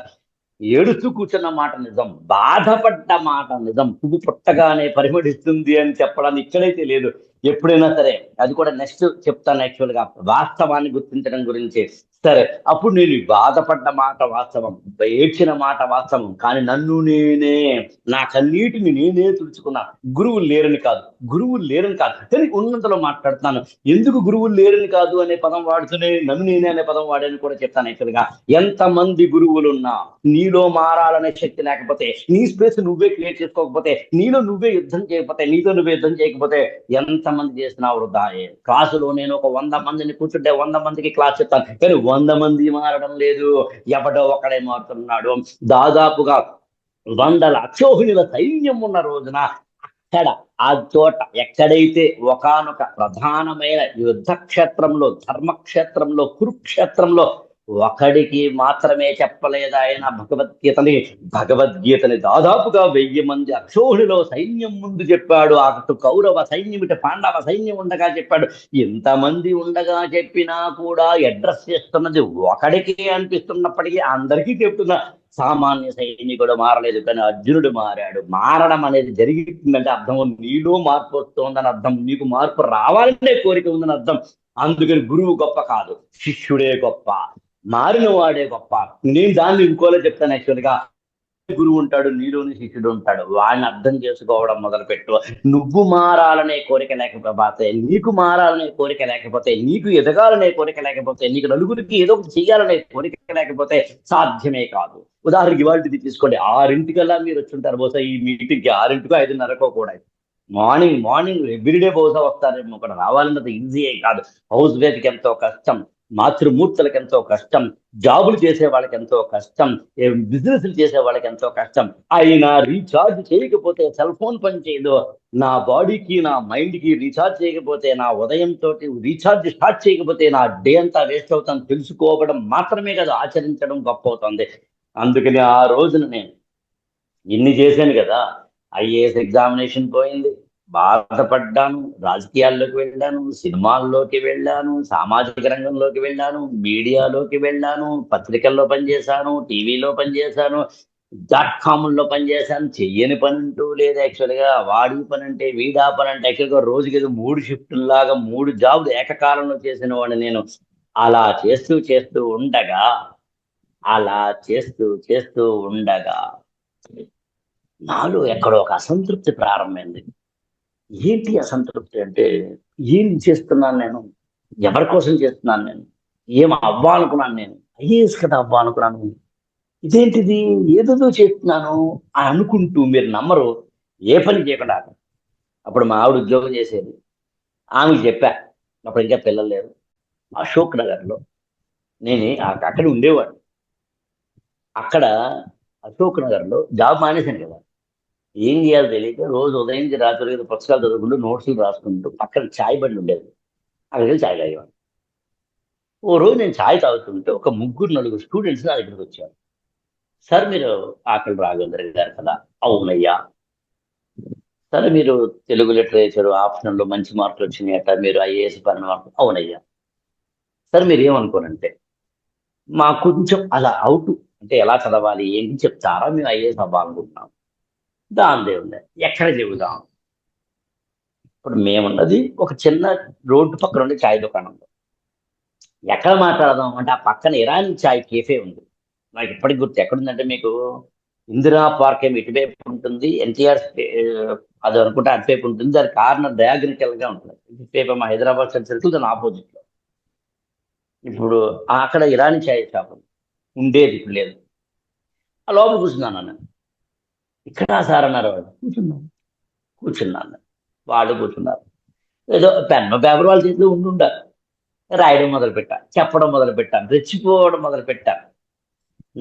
ఏడుస్తూ కూర్చున్న మాట నిజం, బాధపడ్డ మాట నిజం. పువ్వు పుట్టగానే పరిమళిస్తుంది అని చెప్పడానికి ఇక్కడైతే లేదు. ఎప్పుడైనా సరే, అది కూడా నెక్స్ట్ చెప్తాను. యాక్చువల్ గా వాస్తవాన్ని గుర్తించడం గురించి. సరే, అప్పుడు నేను బాధపడ్డ మాట వాస్తవం, ఏడ్చిన మాట వాస్తవం. కానీ నన్ను నేనే, నా కన్నీటిని నేనే తుడుచుకున్నా. గురువులు లేరని కాదు, గురువులు లేరని కాదు, కానీ ఉన్నంతలో మాట్లాడుతున్నాను. ఎందుకు గురువులు లేరని కాదు అనే పదం వాడుతూనే నన్ను నేనే అనే పదం వాడని కూడా చెప్తాను. యాక్చువల్ గా ఎంతమంది గురువులున్నా, నీలో మారాలనే శక్తి లేకపోతే, నీ స్పేస్ నువ్వే క్రియేట్ చేసుకోకపోతే, నీలో నువ్వే యుద్ధం చేయకపోతే, నీతో నువ్వే యుద్ధం చేయకపోతే, ఎంతమంది చేసినా వృధాయే. క్లాసులో నేను ఒక 100 మందిని కూర్చుంటే 100 మందికి క్లాస్ చెప్తాను, కానీ 100 మంది మారడం లేదు. ఎవడో ఒకడే మారుతున్నాడు. దాదాపుగా 100 అక్షోహిణుల సైన్యం ఉన్న రోజున, అక్కడ ఆ చోట ఎక్కడైతే ఒకానొక ప్రధానమైన యుద్ధ క్షేత్రంలో, ధర్మక్షేత్రంలో, కురుక్షేత్రంలో ఒకడికి మాత్రమే చెప్పలేదు ఆయన భగవద్గీతని దాదాపుగా 1000 మంది అక్షోహిణిలో సైన్యం ముందు చెప్పాడు. అటు కౌరవ సైన్యం, ఇటు పాండవ సైన్యం ఉండగా చెప్పాడు. ఎంతమంది ఉండగా చెప్పినా కూడా అడ్రస్ చేస్తున్నది ఒకడికి అనిపిస్తున్నప్పటికీ అందరికీ చెప్తున్నా. సామాన్య సైనికుడు మారలేదు, కానీ అర్జునుడు మారాడు. మారడం అనేది జరుగుతుందంటే అర్థం నీలో మార్పు వస్తుందని అర్థం, నీకు మార్పు రావాలనే కోరిక ఉందని అర్థం. అందుకని గురువు గొప్ప కాదు, శిష్యుడే గొప్ప, మారిన వాడే గొప్ప. నేను దాన్ని ఇంకోలో చెప్తాను. యాక్చువల్గా గురువు ఉంటాడు, నీలోని శిష్యుడు ఉంటాడు. వాడిని అర్థం చేసుకోవడం మొదలుపెట్టు. నువ్వు మారాలనే కోరిక లేకపోతే, నీకు మారాలనే కోరిక లేకపోతే, నీకు ఎదగాలనే కోరిక లేకపోతే, నీకు నలుగురికి ఏదో ఒకటి చేయాలనే కోరిక లేకపోతే సాధ్యమే కాదు. ఉదాహరణకి ఇవాళది తీసుకోండి, 6:00కల్లా మీరు వచ్చుంటారు బహుశా ఈ మీటింగ్కి. 6:00కో 5:30కో కూడా. మార్నింగ్ ఎవ్రీడే బహుశా వస్తారేమో. కూడా రావాలన్నది ఈజీ కాదు. హౌస్ వైఫ్కి ఎంతో కష్టం, మాతృమూర్తులకు ఎంతో కష్టం, జాబులు చేసే వాళ్ళకి ఎంతో కష్టం, బిజినెస్లు చేసే వాళ్ళకి ఎంతో కష్టం. అయినా రీఛార్జ్ చేయకపోతే సెల్ ఫోన్ పని చేయదు. నా బాడీకి నా మైండ్కి రీఛార్జ్ చేయకపోతే, నా ఉదయంతో రీఛార్జ్ స్టార్ట్ చేయకపోతే నా డే అంతా వేస్ట్ అవుతాను తెలుసుకోవడం మాత్రమే కదా ఆచరించడం గొప్ప అవుతుంది. అందుకని ఆ రోజున నేను ఇన్ని చేశాను కదా. ఐఏఎస్ ఎగ్జామినేషన్ పోయింది, బాధపడ్డాను, రాజకీయాల్లోకి వెళ్ళాను, సినిమాల్లోకి వెళ్ళాను, సామాజిక రంగంలోకి వెళ్ళాను, మీడియాలోకి వెళ్ళాను, పత్రికల్లో పనిచేశాను, టీవీలో పనిచేశాను, .comలో పనిచేశాను. చెయ్యని పని అంటూ లేదు యాక్చువల్గా. వాడి పని అంటే వీడా పని అంటే యాక్చువల్గా రోజుకి ఏదో 3 షిఫ్టుల్లాగా 3 జాబులు ఏకకాలంలో చేసిన వాడిని నేను. అలా చేస్తూ చేస్తూ ఉండగా అలా చేస్తూ చేస్తూ ఉండగా నాలో ఎక్కడో ఒక అసంతృప్తి ప్రారంభమైంది. ఏంటి అసంతృప్తి అంటే, ఏం చేస్తున్నాను నేను, ఎవరి కోసం చేస్తున్నాను నేను, ఏం అవ్వాలనుకున్నాను నేను, ఐఏఎస్ కదా అవ్వాలనుకున్నాను, ఇదేంటిది ఏదేదో చేస్తున్నాను అని అనుకుంటూ మీరు నమ్మరు, ఏ పని చేయకుండా. అప్పుడు మా ఆవిడ ఉద్యోగం చేసేది. ఆమెకి చెప్పా, అప్పుడు ఇంకా పిల్లలు లేరు. అశోక్ నగర్లో నేను అక్కడ ఉండేవాడు. అక్కడ అశోక్ నగర్లో జాబ్ మానేశాను కదా. ఏం చేయాలో తెలియక రోజు ఉదయం నుంచి రాత్రి వరకు పుస్తకాలు చదువుకుంటూ నోట్స్లు రాసుకుంటూ పక్కన ఛాయ్ బండి ఉండేది, అక్కడికి వెళ్ళి ఛాయ్ తాగేవాడు. ఓ రోజు నేను ఛాయ్ తాగుతుంటే ఒక 3-4 స్టూడెంట్స్ నా దగ్గరికి వచ్చారు. సార్ మీరు ఆకలి రాఘవేంద్ర గారు కదా? అవునయ్యా. సరే మీరు తెలుగు లిటరేచర్ ఆప్షన్లో మంచి మార్కులు వచ్చినాయి అట్లా, మీరు ఐఏఎస్ పని మార్కులు? అవునయ్యా. సరే మీరు ఏమనుకోనంటే, మా కొంచెం అలా అవుట్ అంటే ఎలా చదవాలి ఏంటి చెప్తారా, మేము ఐఏఎస్ అవ్వాలనుకుంటున్నాం. దాని ఉంది, ఎక్కడ చెబుదాం. ఇప్పుడు మేమున్నది ఒక చిన్న రోడ్డు పక్కన ఉండే ఛాయ్ దుకాణం. ఎక్కడ మాట్లాడదాం అంటే ఆ పక్కన ఇరానీ ఛాయ్ కేఫే ఉంది. నాకు ఇప్పటికి గుర్తు, ఎక్కడుందంటే మీకు ఇందిరా పార్క్ ఏమి ఇటువైపు ఉంటుంది, ఎన్టీఆర్ అది అనుకుంటే అటువైపు ఉంటుంది. దాని కార్నర్ డయాగ్నికల్ గా ఉంటుంది. ఇటువైపు మా హైదరాబాద్ సర్కిల్ దాని ఆపోజిట్ లో. ఇప్పుడు అక్కడ ఇరానీ ఛాయ్ షాప్ ఉండేది, ఇప్పుడు లేదు. ఆ లోపల కూర్చున్నాను నేను. ఇక్కడ సార్ అన్నారు వాళ్ళు. కూర్చున్నాను. వాళ్ళు కూర్చున్నారు. ఏదో పెన్ను పేపర్ వాళ్ళ చేతిలో ఉండాలి. రాయడం మొదలుపెట్టా, చెప్పడం మొదలుపెట్టాను, రెచ్చిపోవడం మొదలుపెట్టాను,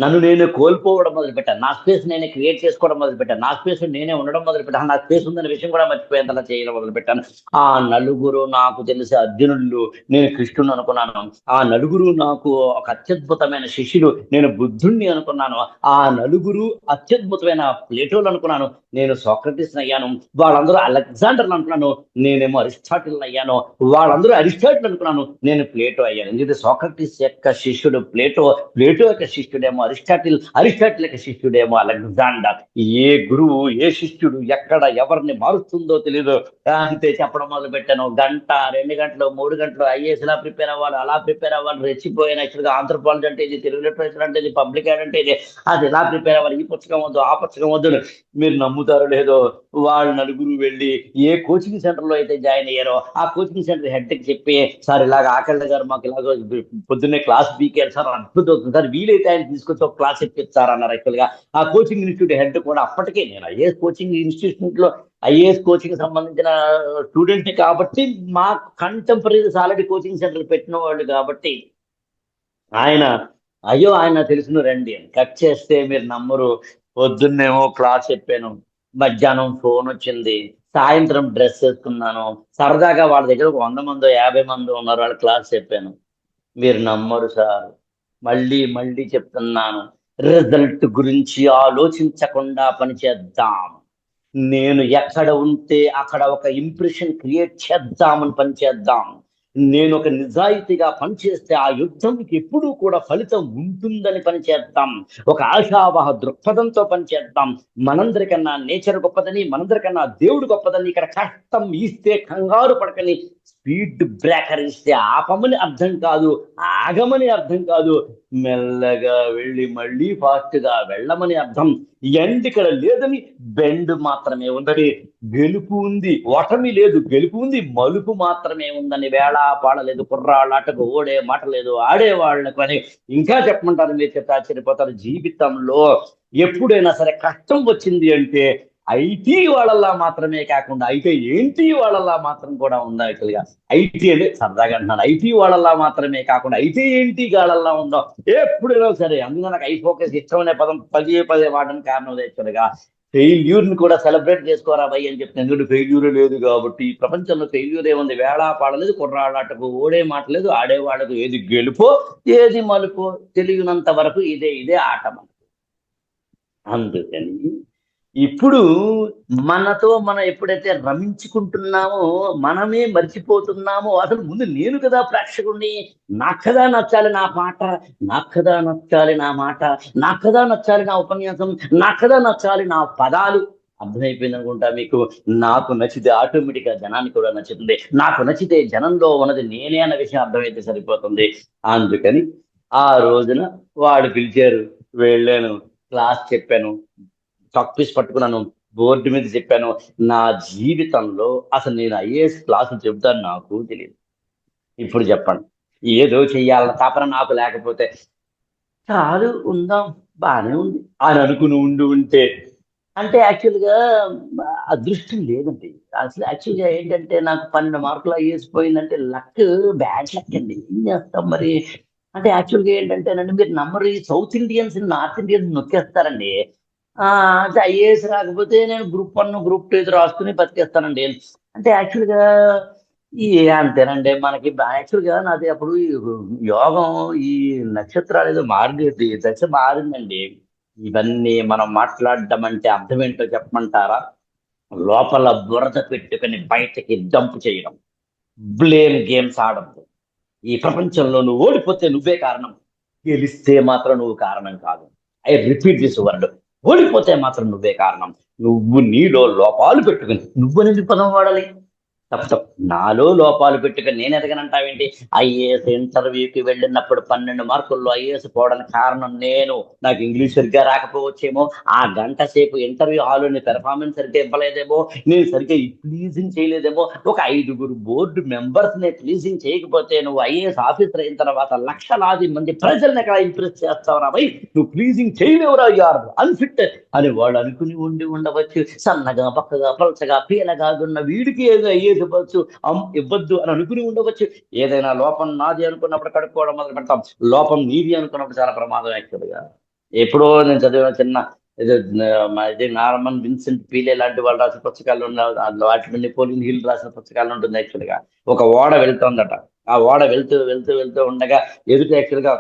నన్ను నేను కోల్పోవడం మొదలుపెట్టాను, నా స్పేస్ నేనే క్రియేట్ చేసుకోవడం మొదలుపెట్టాను, నా స్పేస్ నేనే ఉండడం మొదలుపెట్టాను, నా స్పేస్ ఉందనే విషయం కూడా మర్చిపోయేంతలా చేయడం మొదలుపెట్టాను. ఆ నలుగురు నాకు తెలిసి అర్జునుడు, నేను కృష్ణుని అనుకున్నాను. ఆ నలుగురు నాకు ఒక అత్యద్భుతమైన శిష్యుడు, నేను బుద్ధుణ్ణి అనుకున్నాను. ఆ నలుగురు అత్యద్భుతమైన ప్లేటోలు అనుకున్నాను, నేను సోక్రటీస్ అయ్యాను. వాళ్ళందరూ అలెగ్జాండర్లు అనుకున్నాను, నేనేమో అరిస్టాటిల్ అయ్యాను. వాళ్ళందరూ అరిస్టాటిల్ అనుకున్నాను, నేను ప్లేటో అయ్యాను. ఎందుకంటే సోక్రటీస్ యొక్క శిష్యుడు ప్లేటో, ప్లేటో యొక్క శిష్యుడేమో అరిస్టాటిల్, అరిస్టాటిల్ యొక్క శిష్యుడేమో అలెగ్జాండర్. ఏ గురువు ఏ శిష్యుడు ఎక్కడ ఎవరిని మారుస్తుందో తెలియదు. అంతే చెప్పడం మొదలు పెట్టాను. 1 గంట 2 గంటలు 3 గంటలు ఐఏఎస్ ఎలా ప్రిపేర్ అవ్వాలి, అలా ప్రిపేర్ అవ్వాలి, రెచ్చిపోయాను. యాక్చువల్గా ఆంథ్రోపాలజీ అంటే ఇది, తెలుగు లిటరేచర్ అంటే ఇది, పబ్లిక్ యాడ్ అంటే ఇది, అది ఎలా ప్రిపేర్ అవ్వాలి, ఈ పుస్తకం వద్దు ఆ పుస్తకం వద్దు. మీరు నమ్ముతారో లేదో, వాళ్ళు నలుగురు వెళ్ళి ఏ కోచింగ్ సెంటర్ లో అయితే జాయిన్ అయ్యారో ఆ కోచింగ్ సెంటర్ హెడ్ కి చెప్పి, సార్ ఇలాగ ఆకళ్ళ గారు మాకు ఇలాగ పొద్దున్నే క్లాస్ బీకారు సార్, అద్భుతం అవుతుంది సార్, వీలైతే ఆయన తీసుకొచ్చి ఒక క్లాస్ ఇప్పిస్తారు అన్నారు. యాక్చువల్ గా ఆ కోచింగ్ ఇన్స్టిట్యూట్ హెడ్ కూడా అప్పటికే, నేను ఐఏఎస్ కోచింగ్ ఇన్స్టిట్యూట్ లో ఐఏఎస్ కోచింగ్ సంబంధించిన స్టూడెంట్ కాబట్టి, మా కంటెంపరీస్ ఆల్రెడీ కోచింగ్ సెంటర్ పెట్టిన వాళ్ళు కాబట్టి ఆయన, అయ్యో ఆయన తెలుసును రండి అని కట్ చేస్తే మీరు నమ్మరు. పొద్దున్నేమో క్లాస్ చెప్పాను, మధ్యాహ్నం ఫోన్ వచ్చింది, సాయంత్రం డ్రెస్ వేసుకున్నాను, సరదాగా వాళ్ళ దగ్గర ఒక 100 మందో 50 మందో ఉన్నారు, వాళ్ళ క్లాస్ చెప్పాను. మీరు నమ్మరు సార్, మళ్ళీ మళ్ళీ చెప్తున్నాను, రిజల్ట్ గురించి ఆలోచించకుండా పనిచేద్దాం. నేను ఎక్కడ ఉంటే అక్కడ ఒక ఇంప్రెషన్ క్రియేట్ చేద్దామని పనిచేద్దాం. నేను ఒక నిజాయితీగా పనిచేస్తే ఆ యుద్ధంకి ఎప్పుడూ కూడా ఫలితం ఉంటుందని పనిచేద్దాం. ఒక ఆశావహ దృక్పథంతో పనిచేద్దాం. మనందరికన్నా నేచర్ గొప్పదని, మనందరికన్నా దేవుడు గొప్పదని, ఇక్కడ కష్టం ఇస్తే కంగారు పడకని, స్పీడ్ బ్రేకర్ ఇస్తే ఆపమని అర్థం కాదు, ఆగమని అర్థం కాదు. మెల్లగా వెళ్ళి మళ్ళీ ఫాస్ట్ గా వెళ్ళమని అర్థం. ఎండ్ ఇక్కడ లేదని, బెండ్ మాత్రమే ఉందని, గెలుపు ఉంది ఓటమి లేదు, గెలుపు ఉంది మలుపు మాత్రమే ఉందని, వేళా పాడలేదు, కుర్రాళ్ళాటకు ఓడే మాట లేదు, ఆడేవాళ్ళకు అని. ఇంకా చెప్పమంటారు, మీరు చెప్తే ఆశ్చర్యపోతారు. జీవితంలో ఎప్పుడైనా సరే కష్టం వచ్చింది అంటే ఐటీ వాళ్ళలా మాత్రమే కాకుండా అయితే ఏంటి వాళ్ళలా మాత్రం కూడా ఉందా యాక్చువల్గా. ఐటీ అంటే సరదాగా అంటున్నాను, ఐటీ వాళ్ళలా మాత్రమే కాకుండా అయితే ఏంటి గాళ్ళల్లా ఉందో ఎప్పుడైనా సరే. అందులో నాకు ఐ ఫోకస్ ఇష్టమనే పదం పదే పదే వాడడానికి కారణం యాక్చువల్గా. ఫెయిల్యూర్ ని కూడా సెలబ్రేట్ చేసుకోరా భయ్ అని చెప్తే, ఎందుకంటే ఫెయిల్యూర్ లేదు కాబట్టి. ఈ ప్రపంచంలో ఫెయిల్యూర్ ఏముంది, వేళా పాడలేదు, కుర్రాళ్ళకు ఓడే మాట లేదు, ఆడేవాళ్ళకు ఏది గెలుపో ఏది మలుపో తెలియనంత వరకు ఇదే ఇదే ఆట మనకు. అందుకని ఇప్పుడు మనతో మనం ఎప్పుడైతే రమించుకుంటున్నామో, మనమే మర్చిపోతున్నామో, అసలు ముందు నేను కదా ప్రేక్షకుడిని, నాకు కదా నచ్చాలి నా పాట, నాకు కదా నచ్చాలి నా మాట, నాకు కదా నచ్చాలి నా ఉపన్యాసం, నాకు కదా నచ్చాలి నా పదాలు. అర్థమైపోయింది అనుకుంటా మీకు. నాకు నచ్చితే ఆటోమేటిక్ గా జనానికి కూడా నచ్చుతుంది, నాకు నచ్చితే జనంలో ఉన్నది నేనే అన్న విషయం అర్థమైతే సరిపోతుంది. అందుకని ఆ రోజున వాడు పిలిచారు, వెళ్ళాను, క్లాస్ చెప్పాను, చాక్ పీస్ పట్టుకున్నాను, బోర్డు మీద చెప్పాను. నా జీవితంలో అసలు నేను ఐఏఎస్ క్లాసులు చెబుతాను నాకు తెలియదు. ఇప్పుడు చెప్పండి, ఏదో చెయ్యాలన్న తపన నాకు లేకపోతే చాలు ఉందాం, బాగానే ఉంది అని అనుకుని ఉంటే, అంటే యాక్చువల్గా అదృష్టం లేదండి. అసలు యాక్చువల్గా ఏంటంటే నాకు 12 మార్కులు ఐఏఎస్ పోయిందంటే లక్, బ్యాడ్ లక్ అండి. ఏం చేస్తాం మరి. అంటే యాక్చువల్గా ఏంటంటేనండి, మీరు నమ్మరు, ఈ సౌత్ ఇండియన్స్ నార్త్ ఇండియన్స్ నొక్కేస్తారండి. ఆ అంటే ఐఏఎస్ రాకపోతే నేను గ్రూప్ 1 గ్రూప్ 2 ఇది రాసుకుని బతికేస్తానండి. అంటే యాక్చువల్గా ఈ అంతేనండి మనకి. యాక్చువల్గా నాది అప్పుడు ఈ యోగం, ఈ నక్షత్రాలు ఏదో మారింది, దశ మారిందండి. ఇవన్నీ మనం మాట్లాడడం అంటే అర్థం ఏంటో చెప్పమంటారా? లోపల బురద పెట్టుకొని బయటకి డంప్ చేయడం, బ్లేమ్ గేమ్స్ ఆడద్దు. ఈ ప్రపంచంలో నువ్వు ఓడిపోతే నువ్వే కారణం, గెలిస్తే మాత్రం నువ్వు కారణం కాదు. ఐ రిపీట్ దిస్ వర్డ్, ఓడిపోతే మాత్రం నువ్వే కారణం. నువ్వు నీలో లోపాలు పెట్టుకుని నువ్వనేది పదం వాడాలి. తప్పు తప్పు. నాలో లోపాలు పెట్టుకుని నేను ఎదగనంటావేంటి? ఐఏఎస్ ఇంటర్వ్యూకి వెళ్ళినప్పుడు 12 మార్కుల్లో ఐఏఎస్ పోవడానికి కారణం నేను. నాకు ఇంగ్లీష్ సరిగ్గా రాకపోవచ్చేమో, ఆ గంట సేపు ఇంటర్వ్యూ హాల్లోని పెర్ఫార్మెన్స్ సరిగ్గా ఇవ్వలేదేమో, నేను సరిగ్గా ప్లీజింగ్ చేయలేదేమో. ఒక 5 బోర్డు మెంబర్స్ ని ప్లీజింగ్ చేయకపోతే నువ్వు ఐఏఎస్ ఆఫీసర్ అయిన తర్వాత లక్షలాది మంది ప్రజల్ని ఎక్కడ ఇంప్రెస్ చేస్తావురా భయ్? నువ్వు ప్లీజింగ్ చేయలేవురా, యార్ అన్ఫిట్ అని వాళ్ళు అనుకుని ఉండవచ్చు. సన్నగా పక్కగా పలచగా పీలగా ఉన్న వీడికి ఏదో అయ్యేది ఇవ్వచ్చు, ఇవ్వద్దు అని అనుకుని ఉండవచ్చు. ఏదైనా లోపం నాది అనుకున్నప్పుడు కడుక్కోవడం మొదలు పెడతాం, లోపం నీది అనుకున్నప్పుడు చాలా ప్రమాదం యాక్చువల్గా. ఎప్పుడో నేను చదివిన చిన్న ఇది ఇది నార్మన్ విన్సెంట్ పీలే లాంటి వాళ్ళు రాసిన పుస్తకాలు ఉన్న, అందులో వాటి నెపోలియన్ హిల్ రాసిన పుస్తకాలు ఉంటుంది యాక్చువల్గా. ఒక ఓడ వెళ్తోందట, ఆ ఓడ వెళ్తూ వెళ్తూ వెళ్తూ ఉండగా ఎదుట యాక్చువల్గా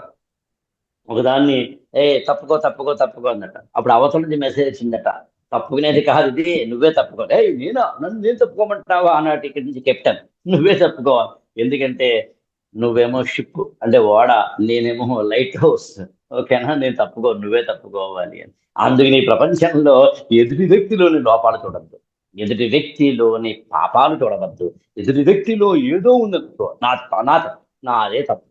ఒకదాన్ని, ఏ తప్పుకో తప్పుకో తప్పుకో అందట. అప్పుడు అవతల నుంచి మెసేజ్ వచ్చిందట, తప్పుకునేది కాదు ఇది, నువ్వే తప్పుకో. ఏ నేనా, నన్ను నేను తప్పుకోమంటావా అన్నట్టు ఇక్కడి నుంచి కెప్టెన్, నువ్వే తప్పుకోవాలి. ఎందుకంటే నువ్వేమో షిప్ అంటే ఓడ, నేనేమో లైట్ హౌస్. ఓకేనా, నేను తప్పుకో, నువ్వే తప్పుకోవాలి అని. అందుకని ఈ ప్రపంచంలో ఎదుటి వ్యక్తిలోని లోపాలు చూడద్దు, ఎదుటి వ్యక్తిలోని పాపాలు చూడవద్దు. ఎదుటి వ్యక్తిలో ఏదో ఉందనుకో, నా నాదే తప్పు,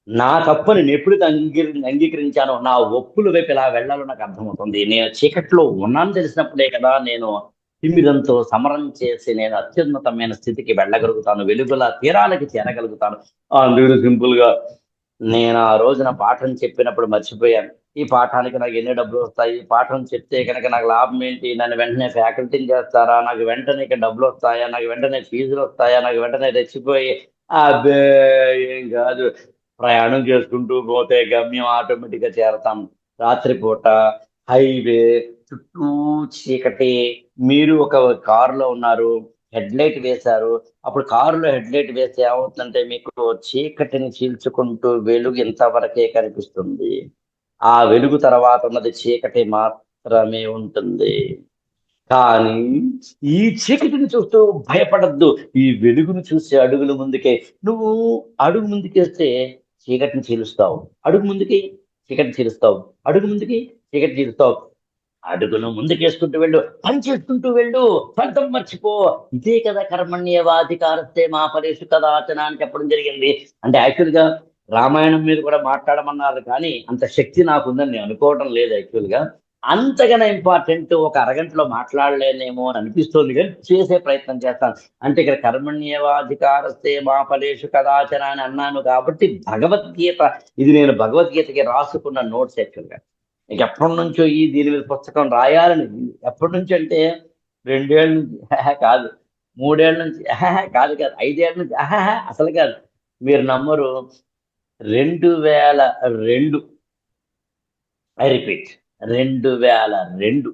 నా తప్పని నేను ఎప్పుడైతే అంగీకరించానో, నా ఒప్పుల వైపు ఎలా వెళ్ళాలో నాకు అర్థమవుతుంది. నేను చీకట్లో ఉన్నాను తెలిసినప్పుడే కదా నేను తిమిరంతో సమరం చేసి నేను అత్యున్నతమైన స్థితికి వెళ్ళగలుగుతాను, వెలుగుల తీరాలకి చేరగలుగుతాను. అందుకని సింపుల్ గా నేను ఆ రోజున పాఠం చెప్పినప్పుడు మర్చిపోయాను, ఈ పాఠానికి నాకు ఎన్ని డబ్బులు వస్తాయి, ఈ పాఠం చెప్తే కనుక నాకు లాభం ఏంటి, నన్ను వెంటనే ఫ్యాకల్టీని చేస్తారా, నాకు వెంటనే ఇక డబ్బులు వస్తాయా, నాకు వెంటనే ఫీజులు వస్తాయా, నాకు వెంటనే రెచ్చిపోయి. అబ్బే, ఏం కాదు. ప్రయాణం చేసుకుంటూ పోతే గమ్యం ఆటోమేటిక్ గా చేరతాం. రాత్రిపూట హైవే చుట్టూ చీకటి, మీరు ఒక కారులో ఉన్నారు, హెడ్ లైట్ వేశారు. అప్పుడు కారులో హెడ్ లైట్ వేస్తే ఏమవుతుందంటే మీకు చీకటిని చీల్చుకుంటూ వెలుగు ఇంతవరకే కనిపిస్తుంది. ఆ వెలుగు తర్వాత ఉన్నది చీకటి మాత్రమే ఉంటుంది. కానీ ఈ చీకటిని చూస్తూ భయపడద్దు, ఈ వెలుగును చూసి అడుగులు ముందుకే. నువ్వు అడుగు ముందుకేస్తే చీకటిని చీలుస్తావు, అడుగు ముందుకి చీకటిని చీలుస్తావు, అడుగు ముందుకి చీకటి చీలుస్తావు. అడుగును ముందుకేసుకుంటూ వెళ్ళు, పని చేసుకుంటూ వెళ్ళు, ఫలితం మర్చిపో. ఇదే కదా కర్మణ్యేవాధికారస్తే మా ఫలేషు కదాచన అని చెప్పడం జరిగింది. అంటే యాక్చువల్ గా రామాయణం మీద కూడా మాట్లాడమన్నారు, కానీ అంత శక్తి నాకుందని నేను అనుకోవడం లేదు యాక్చువల్గా. అంతగానే ఇంపార్టెంట్ ఒక అరగంటలో మాట్లాడలేనేమో అని అనిపిస్తుంది, కానీ చేసే ప్రయత్నం చేస్తాను. అంటే ఇక్కడ కర్మణ్యేవాధికారస్తే మా ఫలేషు కదాచన అని అన్నాను కాబట్టి భగవద్గీత, ఇది నేను భగవద్గీతకి రాసుకున్న నోట్స్ యాక్చువల్గా. ఇక ఎప్పటి నుంచో దీని మీద పుస్తకం రాయాలని, ఎప్పటి నుంచి అంటే 2 ఏళ్ళ నుంచి కాదు, 3 ఏళ్ళ నుంచి కాదు కాదు, 5 ఏళ్ళ నుంచి అసలు కాదు. మీరు నమ్మరు, 2002, ఐ రిపీట్, 2002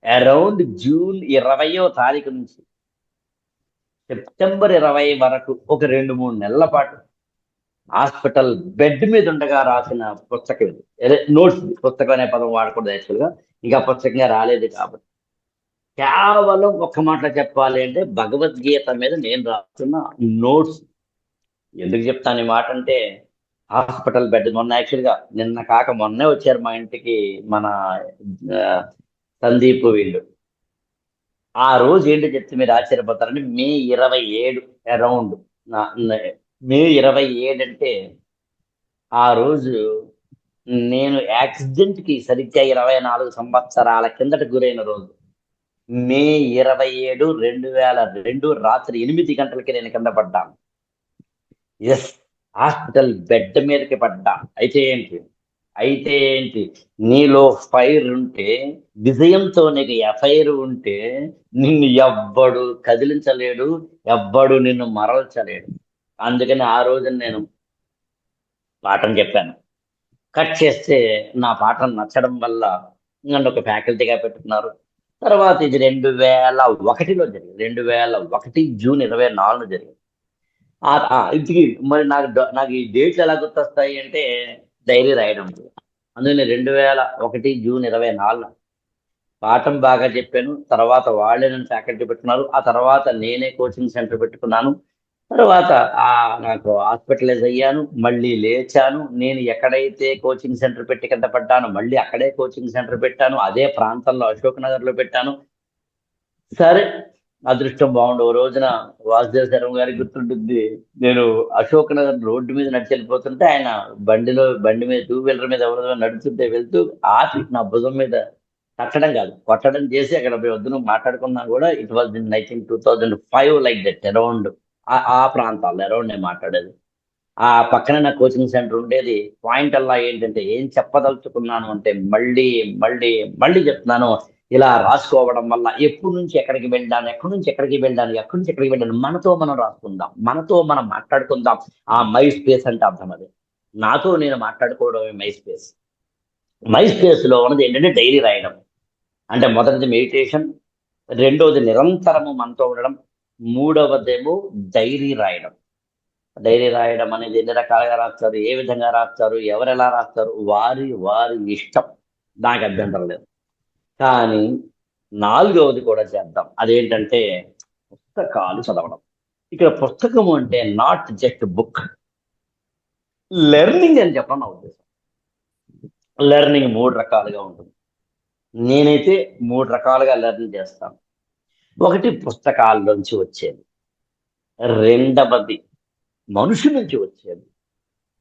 అరౌండ్ జూన్ 20వ తారీఖు నుంచి సెప్టెంబర్ 20 వరకు ఒక 2-3 నెలల పాటు హాస్పిటల్ బెడ్ మీద ఉండగా రాసిన పుస్తకం ఇది. నోట్స్, పుస్తకం అనే పదం వాడకూడదు యాక్చువల్గా, ఇంకా పుస్తకంగా రాలేదు కాబట్టి. కేవలం ఒక్క మాటలో చెప్పాలి అంటే భగవద్గీత మీద నేను రాస్తున్న నోట్స్. ఎందుకు చెప్తాను ఈ మాట అంటే, హాస్పిటల్ బెడ్, మొన్న యాక్చువల్గా నిన్న కాక మొన్నే వచ్చారు మా ఇంటికి మన ఆ, సందీప్ వీళ్ళు. ఆ రోజు ఏంటో చెప్తే మీరు ఆశ్చర్యపోతారండి. మే 27 అరౌండ్, మే 27 అంటే ఆ రోజు నేను యాక్సిడెంట్ కి సరిగ్గా 24 సంవత్సరాల కిందట గురైన రోజు. మే 27, 2002 రాత్రి 8 గంటలకి నేను కింద పడ్డాను. ఎస్, హాస్పిటల్ బెడ్ మీదకి పడ్డా. అయితే ఏంటి, నీలో ఫైర్ ఉంటే, విజయంతో నీకు ఎఫైర్ ఉంటే, నిన్ను ఎవ్వడు కదిలించలేడు, ఎవ్వడు నిన్ను మరల్చలేడు. అందుకని ఆ రోజు నేను పాఠం చెప్పాను. కట్ చేస్తే నా పాఠం నచ్చడం వల్ల నన్ను ఒక ఫ్యాకల్టీగా పెట్టుకున్నారు. తర్వాత ఇది 2001లో జరిగింది, 2001 జూన్ 24 జరిగింది. ఇంటికి మరి నాకు ఈ డేట్లు ఎలా గుర్తొస్తాయి అంటే డైరీ రాయడం. అందుకని 2001 జూన్ 24 పాఠం బాగా చెప్పాను. తర్వాత వాళ్ళే నన్ను ఫ్యాకల్టీ పెట్టుకున్నారు. ఆ తర్వాత నేనే కోచింగ్ సెంటర్ పెట్టుకున్నాను. తర్వాత నాకు హాస్పిటలైజ్ అయ్యాను, మళ్ళీ లేచాను. నేను ఎక్కడైతే కోచింగ్ సెంటర్ పెట్టి కింద పడ్డాను, మళ్ళీ అక్కడే కోచింగ్ సెంటర్ పెట్టాను. అదే ప్రాంతంలో అశోక్ నగర్లో పెట్టాను. సరే, అదృష్టం బాగుండు. ఓ రోజున వాసుదేవ శర్మ గారికి గుర్తుంటుంది, నేను అశోక్ నగర్ రోడ్డు మీద నడిచి వెళ్ళిపోతుంటే ఆయన బండి మీద 2 వీలర్ మీద ఎవరిదో నడుస్తుంటే వెళ్తూ ఆపి నా భుజం మీద తట్టడం కాదు, కొట్టడం చేసి, అక్కడ పోయి వద్దు నువ్వు మాట్లాడుకున్నా కూడా, it was in I think 2005 like that around. ఆ ప్రాంతాల్లో అరౌండ్ నేను మాట్లాడేది. ఆ పక్కనే నా కోచింగ్ సెంటర్ ఉండేది. పాయింట్ అలా ఏంటంటే, ఏం చెప్పదలుచుకున్నాను అంటే, మళ్ళీ మళ్ళీ మళ్ళీ చెప్తున్నాను, ఇలా రాసుకోవడం వల్ల ఎప్పటి నుంచి ఎక్కడికి వెళ్ళాను, ఎక్కడి నుంచి ఎక్కడికి వెళ్ళాను, ఎక్కడి నుంచి ఎక్కడికి వెళ్ళాను, మనతో మనం రాసుకుందాం, మనతో మనం మాట్లాడుకుందాం. ఆ మై స్పేస్ అంటే అర్థం అది. నాతో నేను మాట్లాడుకోవడమే మై స్పేస్. మై స్పేస్ లో ఉన్నది ఏంటంటే డైరీ రాయడం. అంటే మొదటిది మెడిటేషన్, రెండవది నిరంతరము మనతో ఉండడం, మూడవదేమో డైరీ రాయడం. డైరీ రాయడం అనేది ఎన్ని రకాలుగా రాస్తారు, ఏ విధంగా రాస్తారు, ఎవరు ఎలా రాస్తారు, వారి వారి ఇష్టం, నాకు అభ్యంతరం లేదు. కానీ నాలుగవది కూడా చేద్దాం. అదేంటంటే పుస్తకాలు చదవడం. ఇక్కడ పుస్తకము అంటే నాట్ జస్ట్ బుక్, లెర్నింగ్ అని చెప్పడం నా ఉద్దేశం. లెర్నింగ్ 3 రకాలుగా ఉంటుంది. నేనైతే 3 రకాలుగా లెర్న్ చేస్తాను. ఒకటి పుస్తకాల్లోంచి వచ్చేది, రెండవది మనుషుల నుంచి వచ్చేది,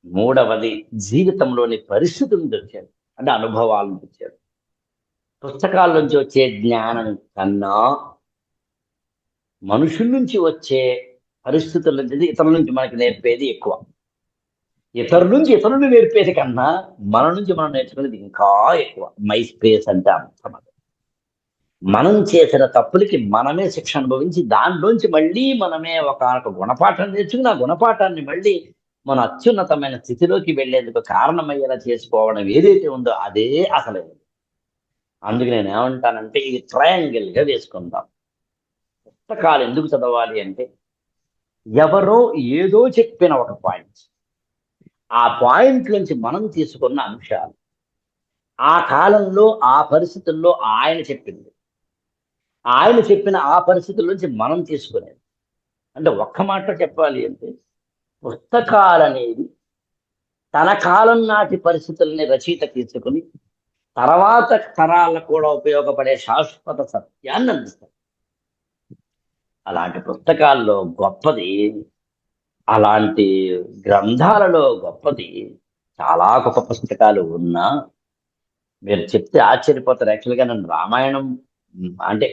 మూడవది జీవితంలోని పరిస్థితుల నుంచి వచ్చేది, అంటే అనుభవాల నుంచి వచ్చేది. పుస్తకాల నుంచి వచ్చే జ్ఞానం కన్నా మనుషుల నుంచి వచ్చే పరిస్థితుల నుంచి, ఇతరుల నుంచి మనకి నేర్పేది ఎక్కువ. ఇతరుల నుంచి ఇతరులు నేర్పేది కన్నా మన నుంచి మనం నేర్చుకునేది ఇంకా ఎక్కువ. మై స్పేస్ అంటే అర్థం అది. మనం చేసిన తప్పులకి మనమే శిక్ష అనుభవించి, దాంట్లోంచి మళ్ళీ మనమే ఒక గుణపాఠం నేర్చుకుని, ఆ గుణపాఠాన్ని మళ్ళీ మన అత్యున్నతమైన స్థితిలోకి వెళ్లేందుకు కారణమయ్యేలా చేసుకోవడం ఏదైతే ఉందో అదే అసలైనది. అందుకు నేను ఏమంటానంటే, ఇది ట్రయాంగిల్ గా వేసుకుందాం. పుస్తకాలు ఎందుకు చదవాలి అంటే, ఎవరో ఏదో చెప్పిన ఒక పాయింట్, ఆ పాయింట్ నుంచి మనం తీసుకున్న అంశాలు, ఆ కాలంలో ఆ పరిస్థితుల్లో ఆయన చెప్పిన ఆ పరిస్థితుల నుంచి మనం తీసుకునేది. అంటే ఒక్క మాట చెప్పాలి అంటే, పుస్తకాలనేవి తన కాలం నాటి పరిస్థితుల్ని రచయిత తీసుకుని తర్వాత తరాలకు కూడా ఉపయోగపడే శాశ్వత సత్యాన్ని అందిస్తాయి. అలాంటి పుస్తకాల్లో గొప్పది అలాంటి గ్రంథాలలో గొప్పది, చాలా గొప్ప పుస్తకాలు ఉన్నా మీరు చెప్తే ఆశ్చర్యపోతారు. యాక్చువల్‌గా నన్ను రామాయణం అంటే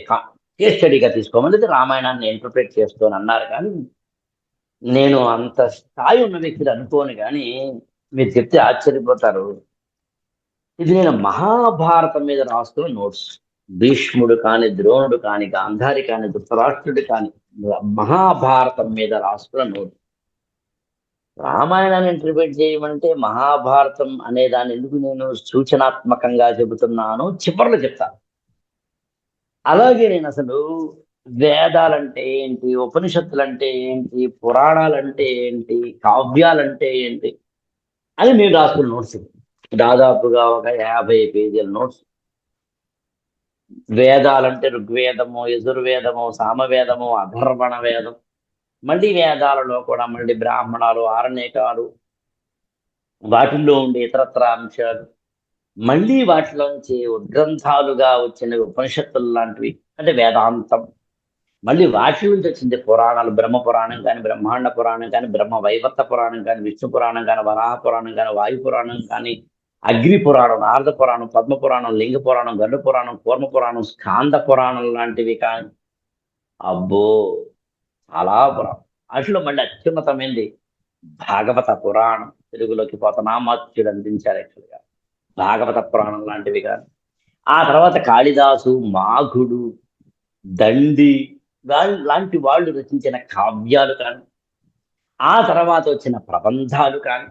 కేస్ స్టడీగా తీసుకోమని రామాయణాన్ని ఇంటర్ప్రిట్ చేస్తూ అని అన్నారు కానీ, నేను అంత స్థాయి ఉన్న వ్యక్తిని అనుకోను గానీ, మీరు చెప్తే ఆశ్చర్యపోతారు. ఇది నేను మహాభారతం మీద రాస్తున్న నోట్స్. భీష్ముడు కానీ, ద్రోణుడు కానీ, గాంధారి కానీ, ధృతరాష్ట్రుడు కానీ, మహాభారతం మీద రాస్తున్న నోట్స్. రామాయణాన్ని ఇంటర్ప్రిట్ చేయమంటే మహాభారతం అనే దాన్ని ఎందుకు నేను సూచనాత్మకంగా చెబుతున్నానో చివర్లో చెప్తా. అలాగే నేను అసలు వేదాలంటే ఏంటి, ఉపనిషత్తులంటే ఏంటి, పురాణాలంటే ఏంటి, కావ్యాలంటే ఏంటి అని నేను రాసుకున్న నోట్స్ ఇవి. దాదాపుగా ఒక 50 పేజీల నోట్స్. వేదాలంటే ఋగ్వేదము, యజుర్వేదము, సామవేదము, అథర్వణ వేదం. మళ్ళీ వేదాలలో కూడా మళ్ళీ బ్రాహ్మణాలు, ఆరణ్యకాలు, వాటిల్లో ఉండే ఇతరత్ర అంశాలు, మళ్ళీ వాటిలోంచి ఉద్గ్రంథాలుగా వచ్చిన ఉపనిషత్తులు లాంటివి అంటే వేదాంతం, మళ్ళీ వాటి నుంచి వచ్చింది పురాణాలు, బ్రహ్మ పురాణం కానీ, బ్రహ్మాండ పురాణం కానీ, బ్రహ్మ వైవర్త పురాణం కానీ, విష్ణు పురాణం కానీ, వరాహ పురాణం కానీ, వాయు పురాణం కానీ, అగ్ని పురాణం, నారద పురాణం, పద్మ పురాణం, లింగ పురాణం, గరుడ పురాణం, కూర్మ పురాణం, స్కాంద పురాణం లాంటివి కానీ, అబ్బో చాలా పురాణం. వాటిలో మళ్ళీ అత్యున్నతమైంది భాగవత పురాణం. తెలుగులోకి పోతనామాత్యుడు అందించారు యాక్చువల్గా. భాగవత పురాణం లాంటివి కానీ, ఆ తర్వాత కాళిదాసు, మాఘుడు, దండి లాంటి వాళ్ళు రచించిన కావ్యాలు కానీ, ఆ తర్వాత వచ్చిన ప్రబంధాలు కానీ,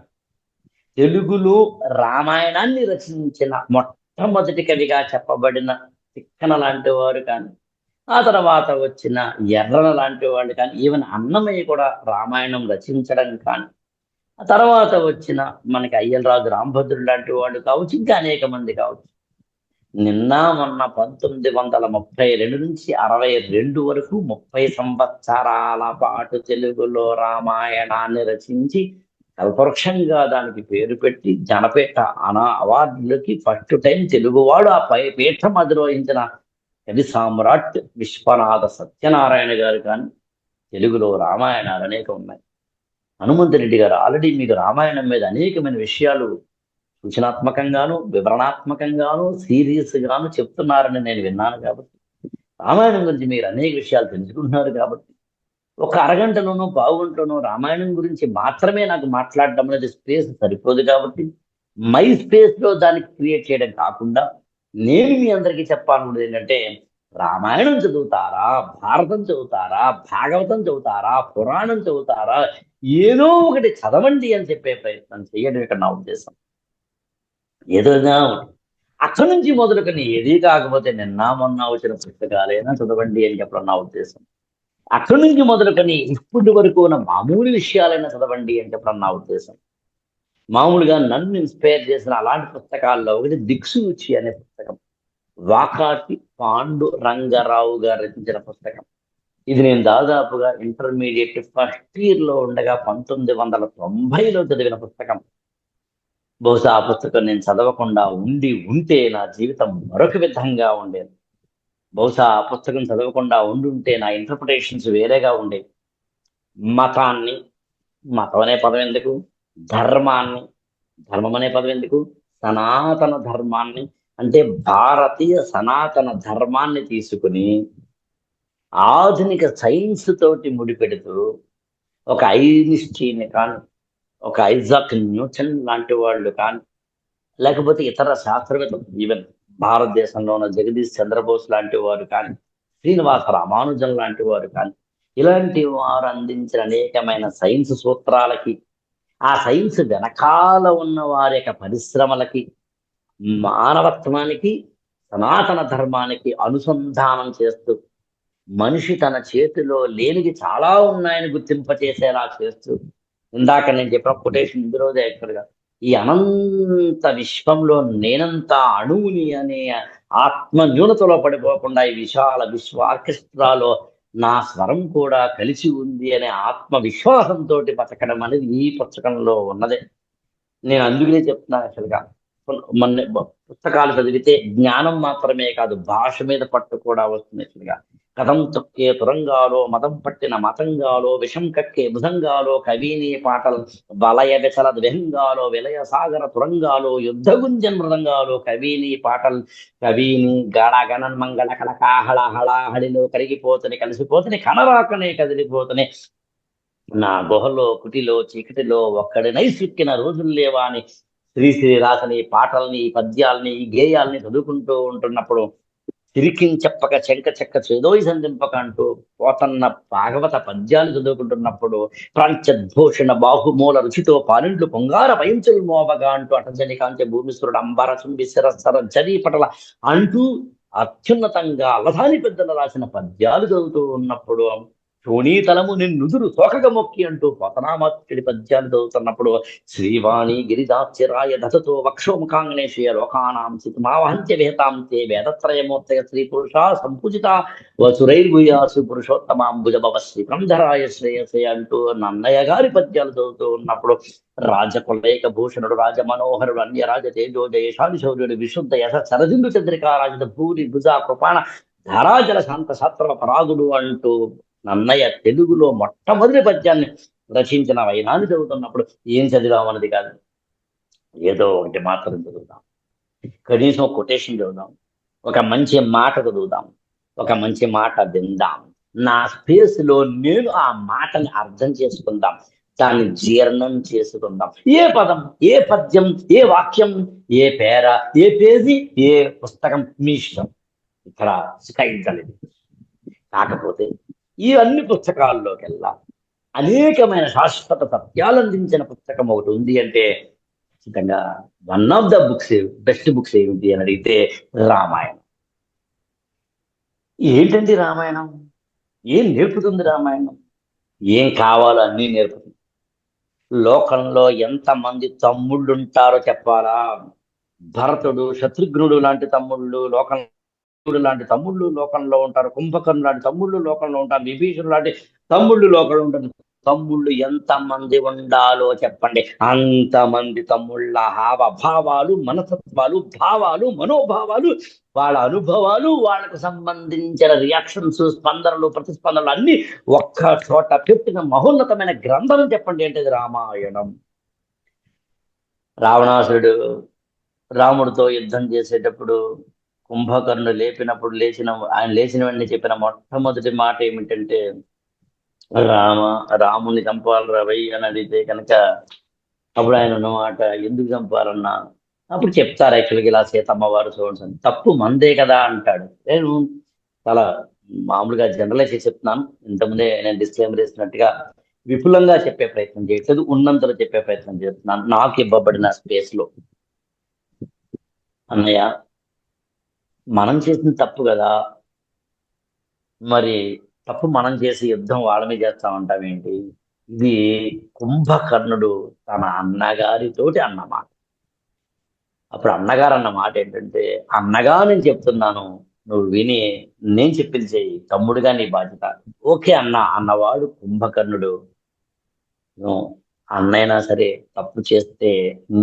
తెలుగులో రామాయణాన్ని రచించిన మొట్టమొదటి కవిగా చెప్పబడిన తిక్కన లాంటి వారు కానీ, ఆ తర్వాత వచ్చిన ఎర్రన లాంటి వాళ్ళు కానీ, ఈవెన్ అన్నమయ్య కూడా రామాయణం రచించడం కానీ, ఆ తర్వాత వచ్చిన మనకి అయ్యలరాజు రాంభద్రుడు లాంటి వాళ్ళు కావచ్చు, ఇంకా అనేక మంది కావచ్చు. నిన్న మొన్న 1932 నుంచి 62 వరకు 30 సంవత్సరాల పాటు తెలుగులో రామాయణాన్ని రచించి కల్పవృక్షంగా దానికి పేరు పెట్టి జనపేట అవార్డులకి ఫస్ట్ టైం తెలుగువాడు ఆ పీఠం అధిరోహించిన కవి సామ్రాట్ విశ్వనాథ సత్యనారాయణ గారు కానీ, తెలుగులో రామాయణాలు అనేక ఉన్నాయి. హనుమంతరెడ్డి గారు ఆల్రెడీ మీకు రామాయణం మీద అనేకమైన విషయాలు సూచనాత్మకంగాను, వివరణాత్మకంగాను, సీరియస్ గాను చెప్తున్నారని నేను విన్నాను కాబట్టి, రామాయణం గురించి మీరు అనేక విషయాలు తెలుసుకుంటున్నారు కాబట్టి, ఒక అరగంటలోనో, పావుగంటలోనో రామాయణం గురించి మాత్రమే నాకు మాట్లాడడం అనేది స్పేస్ సరిపోదు కాబట్టి, మై స్పేస్లో దాన్ని క్రియేట్ చేయడం కాకుండా, నేను మీ అందరికీ చెప్పాలనుకున్నది ఏంటంటే, రామాయణం చదువుతారా, భారతం చదువుతారా, భాగవతం చదువుతారా, పురాణం చదువుతారా, ఏదో ఒకటి చదవండి అని చెప్పే ప్రయత్నం చేయడం ఇక్కడ నా ఉద్దేశం. ఏదైనా అక్కడి నుంచి మొదలుకొని ఏది కాకపోతే నిన్న మొన్న వచ్చిన పుస్తకాలైనా చదవండి అని చెప్పడం నా ఉద్దేశం. అక్కడి నుంచి మొదలుకొని ఇప్పటి వరకు ఉన్న మామూలు విషయాలైనా చదవండి అని చెప్పడం నా ఉద్దేశం. మామూలుగా నన్ను ఇన్స్పైర్ చేసిన అలాంటి పుస్తకాల్లో ఒకటి దిక్సూచి అనే పుస్తకం. వాకాటి పాండు రంగారావు గారు రచించిన పుస్తకం. ఇది నేను దాదాపుగా ఇంటర్మీడియట్ ఫస్ట్ ఇయర్ లో ఉండగా 1990లో చదివిన పుస్తకం. బహుశా ఆ పుస్తకం నేను చదవకుండా ఉంటే నా జీవితం మరొక విధంగా ఉండేది. బహుశా ఆ పుస్తకం చదవకుండా ఉండుంటే నా ఇంటర్ప్రిటేషన్స్ వేరేగా ఉండేవి. మతాన్ని, మతం అనే పదం ఎందుకు, ధర్మాన్ని, ధర్మం అనే పదం ఎందుకు, సనాతన ధర్మాన్ని అంటే భారతీయ సనాతన ధర్మాన్ని తీసుకుని ఆధునిక సైన్స్ తోటి ముడిపెడుతూ ఒక ఐన్స్టీన్ కానీ, ఒక ఐజాక్ న్యూటన్ లాంటి వాళ్ళు కానీ, లేకపోతే ఇతర శాస్త్రవేత్తలు, ఈవెన్ భారతదేశంలో ఉన్న జగదీష్ చంద్రబోస్ లాంటి వారు కానీ, శ్రీనివాస రామానుజన్ లాంటి వారు కానీ, ఇలాంటి వారు అందించిన అనేకమైన సైన్స్ సూత్రాలకి, ఆ సైన్స్ వెనకాల ఉన్న వారి యొక్క పరిశ్రమలకి, మానవత్వానికి, సనాతన ధర్మానికి అనుసంధానం చేస్తూ, మనిషి తన చేతిలో లేనిది చాలా ఉన్నాయని గుర్తింపచేసేలా చేస్తూ, ఇందాక నేను చెప్పిన కొటేషన్ ఇందులోదే యాక్చువల్గా, ఈ అనంత విశ్వంలో నేనంత అణువుని అనే ఆత్మ న్యూనతలో పడిపోకుండా ఈ విశాల విశ్వ ఆర్కెస్ట్రాలో నా స్వరం కూడా కలిసి ఉంది అనే ఆత్మ విశ్వాసంతో బతకడం అనేది ఈ పుస్తకంలో ఉన్నదే. నేను అందుకనే చెప్తున్నాను యాక్చువల్గా, మన పుస్తకాలు చదివితే జ్ఞానం మాత్రమే కాదు, భాష మీద పట్టు కూడా వస్తున్నట్లుగా. కథం తొక్కే తురంగాలో మదం పట్టిన మతంగాలో విషం కక్కే భుజంగాలో కవిని పాటలు వలయ విచల విహంగాలో విలయ సాగర తురంగాలో యుద్ధ గుంజన్ మృదంగాలో కవిని పాటలు కవిని గణగణ మంగళ కళకాహళ హళాహళిలో కరిగిపోతని కలిసిపోతని కనరాకనే కదిలిపోతని నా గుహలో కుటిలో చీకటిలో ఒక్కడినై సిక్కిన రోజుల్లేవా అని శ్రీశ్రీ రాసని పాటల్ని పద్యాల్ని గేయాల్ని చదువుకుంటూ ఉంటున్నప్పుడు చెప్పక చెంక చెక్క చేదోయి సంధింపక అంటూ పోతన్న భాగవత పద్యాలు చదువుకుంటున్నప్పుడు ప్రాంచద్భూషణ బాహుమూల రుచితో పాలింట్లు పొంగార పయించులు మోవగా అంటూ అటజని కాంచె భూమిశ్వరుడు అంబర చుంబి శిరస్సర జరీ పటల అంటూ అత్యున్నతంగా అవధాని పెద్దలు రాసిన పద్యాలు చదువుతూ ఉన్నప్పుడు శోణీతలము నిన్నుదురు తోకగ మొక్కి అంటూ పతనామాత్యుడి పద్యాలు చదువుతున్నప్పుడు శ్రీవాణి గిరిదాచిరాయ దశతో వక్షోముఖాంగనేశయ లోకానాం సితమావహంత్య విహతాంతే వేదత్రయమూర్తయ శ్రీ పురుష సంపూజిత వసురైర్భూయాసు పురుషోత్తమాంబుజభవ శ్రీ కంధరాయ శ్రేయసే అంటూ నన్నయ్య గారి పద్యాలు చదువుతూ ఉన్నప్పుడు రాజకులైక భూషణుడు రాజమనోహరుడు అన్యరాజ తేజో జయశాలి శౌర్యుడు విశుద్ధ యశ శరజిందు చంద్రికా రాజద భూరి భుజ కృపాణ ధరాజల శాంత శాస్త్ర పరాగుడు అంటూ నన్నయ్య తెలుగులో మొట్టమొదటి పద్యాన్ని రచించిన వైనాన్ని చదువుతున్నప్పుడు ఏం చదివామన్నది కాదు, ఏదో ఒకటి మాత్రం చదువుదాం, కనీసం కొటేషన్ చదువుదాం, ఒక మంచి మాట చదువుదాం, ఒక మంచి మాట విందాం, నా స్పేస్ లో నేను ఆ మాటని అర్థం చేసుకుందాం, దాన్ని జీర్ణం చేసుకుందాం. ఏ పదం, ఏ పద్యం, ఏ వాక్యం, ఏ పేర, ఏ పేజీ, ఏ పుస్తకం మీ ఇష్టం, ఇక్కడ స్కైలేదు. కాకపోతే ఈ అన్ని పుస్తకాల్లోకెల్లా అనేకమైన శాశ్వత సత్యాలు అందించిన పుస్తకం ఒకటి ఉంది అంటే ఖచ్చితంగా one of the books, best books ఏమిటి అని అడిగితే రామాయణం. ఏంటండి రామాయణం? ఏం నేర్పుతుంది రామాయణం? ఏం కావాలో అన్నీ నేర్పుతుంది. లోకంలో ఎంతమంది తమ్ముళ్ళు ఉంటారో చెప్పాలా? భరతుడు, శత్రుఘ్నుడు లాంటి తమ్ముళ్ళు లాంటి తమ్ముళ్ళు లోకంలో ఉంటారు, కుంభకర్ణుడు లాంటి తమ్ముళ్ళు లోకంలో ఉంటారు, విభీషణుడు లాంటి తమ్ముళ్ళు లోకంలో ఉంటారు. తమ్ముళ్ళు ఎంతమంది ఉండాలో చెప్పండి, అంతమంది తమ్ముళ్ళ హావభావాలు, మనస్తత్వాలు, భావాలు, మనోభావాలు, వాళ్ళ అనుభవాలు, వాళ్ళకు సంబంధించిన రియాక్షన్స్, స్పందనలు, ప్రతిస్పందనలు అన్ని ఒక్క చోట పెట్టిన మహోన్నతమైన గ్రంథం చెప్పండి అంటే రామాయణం. రావణాసురుడు రాముడితో యుద్ధం చేసేటప్పుడు కుంభకర్ణుడు ఆయన లేచిన వెంటనే చెప్పిన మొట్టమొదటి మాట ఏమిటంటే రాముని చంపాలి రవై అని అడిగితే కనుక అప్పుడు ఆయన అన్నమాట ఎందుకు చంపాలన్నా, అప్పుడు చెప్తారు యాక్చువల్గా ఇలా సీతమ్మ వారు చూడండి, తప్పు మందే కదా అంటాడు. నేను చాలా మామూలుగా జనరలైజ్ చేసి చెప్తున్నాను, ఇంతకుముందే నేను డిస్క్లైమర్ చేసినట్టుగా విపులంగా చెప్పే ప్రయత్నం చేయట్లేదు, ఉన్నంతలో చెప్పే ప్రయత్నం చేస్తున్నాను నాకు ఇవ్వబడిన స్పేస్ లో. అన్నయ్య, మనం చేసిన తప్పు కదా, మరి తప్పు మనం చేసి యుద్ధం వాళ్ళ మీద చేస్తామంటామేంటి? ఇది కుంభకర్ణుడు తన అన్నగారితోటి అన్నమాట. అప్పుడు అన్నగారు అన్న మాట ఏంటంటే, అన్నగా నేను చెప్తున్నాను, నువ్వు విని నేను చెప్పింది చెయ్యి, తమ్ముడుగా నీ బాధ్యత. ఓకే అన్న అన్నవాడు కుంభకర్ణుడు. అన్నైనా సరే తప్పు చేస్తే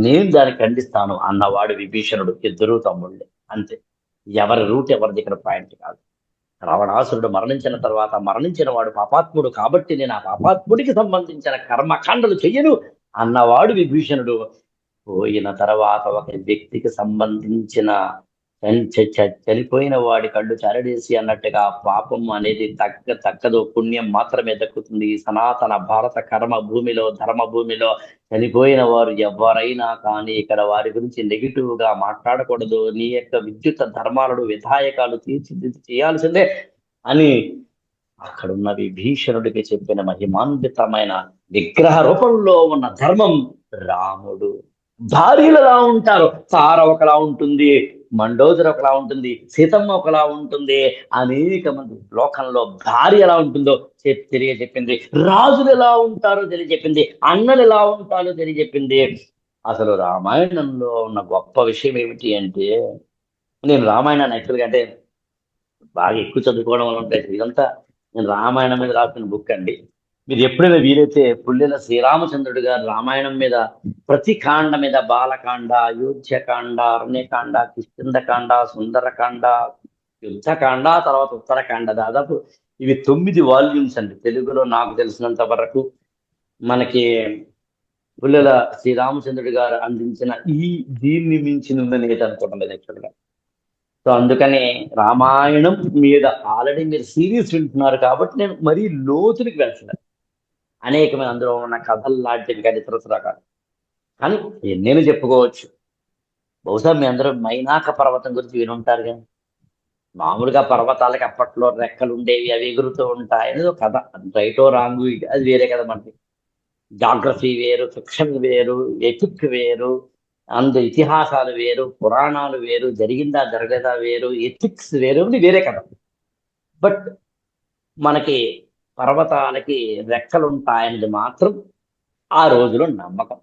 నేను దాన్ని ఖండిస్తాను అన్నవాడు విభీషణుడు. ఇద్దరు తమ్ముళ్ళే, అంతే. ఎవరి రూట్ ఎవరిది ఇక్కడ పాయింట్ కాదు. రావణాసురుడు మరణించిన తర్వాత మరణించిన వాడు పాపాత్ముడు కాబట్టి నేను ఆ పాపాత్ముడికి సంబంధించిన కర్మకాండలు చెయ్యను అన్నవాడు విభీషణుడు. పోయిన తర్వాత ఒక వ్యక్తికి సంబంధించిన చనిపోయిన వాడి కళ్ళు చరడేసి అన్నట్టుగా పాపం అనేది తక్కదు, పుణ్యం మాత్రమే దక్కుతుంది. సనాతన భారత కర్మ భూమిలో, ధర్మ భూమిలో చనిపోయిన వారు ఎవరైనా కానీ ఇక్కడ వారి గురించి నెగిటివ్ గా మాట్లాడకూడదు. నీ యొక్క విద్యుత్ ధర్మాలను విధాయకాలు తీర్చిదిద్ది చేయాల్సిందే అని అక్కడున్న విభీషణుడికి చెప్పిన మహిమాన్వితమైన విగ్రహ రూపంలో ఉన్న ధర్మం రాముడు. భార్యలు ఎలా ఉంటారు? తార ఒకలా ఉంటుంది, మండోదరి ఒకలా ఉంటుంది, సీతమ్మ ఒకలా ఉంటుంది, అనేక మంది లోకంలో భార్య ఎలా ఉంటుందో తెలియజెప్పింది. రాజులు ఎలా ఉంటారో తెలియజెప్పింది, అన్నలు ఎలా ఉంటారో తెలియజెప్పింది. అసలు రామాయణంలో ఉన్న గొప్ప విషయం ఏమిటి అంటే, నేను రామాయణాన్ని యాక్చువల్గా అంటే బాగా ఎక్కువ చదువుకోవడం వల్ల ఉంటాయి. ఇదంతా నేను రామాయణం మీద రాసిన బుక్ అండి. మీరు ఎప్పుడైనా వీలైతే పుల్లెల శ్రీరామచంద్రుడు గారు రామాయణం మీద ప్రతి కాండ మీద బాలకాండ, అయోధ్యకాండ, అరణ్యకాండ, కిష్కింధకాండ, సుందరకాండ, యుద్ధకాండ, తర్వాత ఉత్తరకాండ, దాదాపు ఇవి 9 వాల్యూమ్స్ అండి తెలుగులో నాకు తెలిసినంత వరకు. మనకి పుల్లెల శ్రీరామచంద్రుడి గారు అందించిన దీన్ని మించినది ఏది అనుకోవడం లేదు యాక్చువల్గా. సో అందుకని రామాయణం మీద ఆల్రెడీ మీరు సిరీస్ వింటున్నారు కాబట్టి నేను మరీ లోతునికి వెళ్తున్నాను. అనేకమైన అందులో ఉన్న కథలు లాంటివి కానీ ఇతరత్ర రకాలు. కానీ నేను చెప్పుకోవచ్చు. బహుశా మీ అందరూ మైనాక పర్వతం గురించి వినుంటారు కానీ మామూలుగా పర్వతాలకి అప్పట్లో రెక్కలు ఉండేవి, అవి ఎగురుతూ ఉంటాయి అనేది ఒక కథ. రైటో రాంగు అది వేరే కదా మనకి. జాగ్రఫీ వేరు, ఫిక్షన్ వేరు, ఎపిక్ వేరు, ఇతిహాసాలు వేరు, పురాణాలు వేరు, జరిగిందా జరగదా వేరు, ఎథిక్స్ వేరు, ఇది వేరే కథ. బట్ మనకి పర్వతాలకి రెక్కలు ఉంటాయనేది మాత్రం ఆ రోజులో నమ్మకం.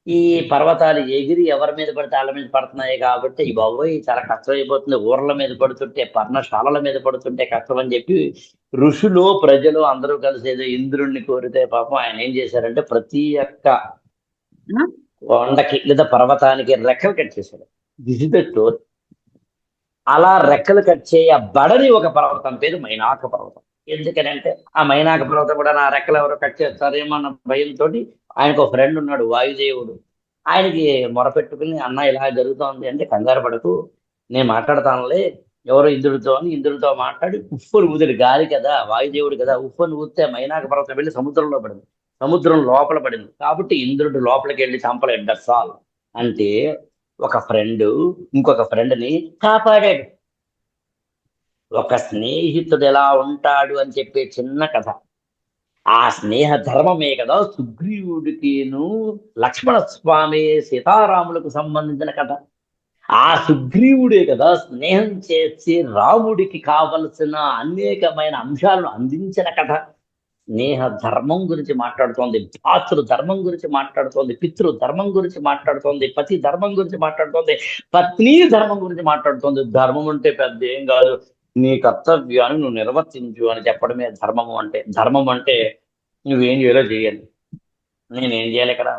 ఈ పర్వతాలు ఎగిరి ఎవరి మీద పడితే వాళ్ళ మీద పడుతున్నాయి కాబట్టి ఈ బాబోయ్ చాలా కష్టమైపోతుంది, ఊర్ల మీద పడుతుంటే, పర్ణశాలల మీద పడుతుంటే కష్టం అని చెప్పి ఋషులు ప్రజలు అందరూ కలిసి ఏదో ఇంద్రుణ్ణి కోరితే పాపం ఆయన ఏం చేశారంటే ప్రతి ఒక్క కొండకి లేదా పర్వతానికి రెక్కలు కట్ చేశాడు. This is the story. అలా రెక్కలు కట్ చేయ బడని ఒక పర్వతం పేరు మైనాక పర్వతం. ఎందుకనంటే ఆ మైనాక పర్వతం కూడా నా రెక్కలు ఎవరో కట్ చేస్తారేమో అన్న భయంతో ఆయనకు ఒక ఫ్రెండ్ ఉన్నాడు వాయుదేవుడు. ఆయనకి మొరపెట్టుకుని అన్న ఇలా జరుగుతోంది అంటే కంగారు పడకు, నేను మాట్లాడతానులే ఎవరో ఇంద్రుడితో అని ఇంద్రుడితో మాట్లాడి ఉప్పును ఊదిడు. గాలి కదా, వాయుదేవుడు కదా, ఉప్పును ఊదితే మైనాక పర్వతం వెళ్ళి సముద్రంలో పడింది. సముద్రం లోపల పడింది కాబట్టి ఇంద్రుడు లోపలికి వెళ్ళి చంపలేడు. That's all. అంటే ఒక ఫ్రెండ్ ఇంకొక ఫ్రెండ్ని కాపాడాడు. ఒక స్నేహితుడు ఎలా ఉంటాడు అని చెప్పే చిన్న కథ. ఆ స్నేహ ధర్మమే కదా సుగ్రీవుడికిను లక్ష్మణ స్వామి సీతారాములకు సంబంధించిన కథ. ఆ సుగ్రీవుడే కదా స్నేహం చేసి రాముడికి కావలసిన అనేకమైన అంశాలను అందించిన కథ. స్నేహ ధర్మం గురించి మాట్లాడుతోంది, భాతృ ధర్మం గురించి మాట్లాడుతోంది, పితృ ధర్మం గురించి మాట్లాడుతోంది, పతి ధర్మం గురించి మాట్లాడుతోంది, పత్ని ధర్మం గురించి మాట్లాడుతోంది. ధర్మం అంటే పెద్ద ఏం కాదు, నీ కర్తవ్యాన్ని నువ్వు నిర్వర్తించు అని చెప్పడమే ధర్మము అంటే. ధర్మం అంటే నువ్వేం చేయాలో చేయాలి, నేనేం చేయాలి, ఇక్కడ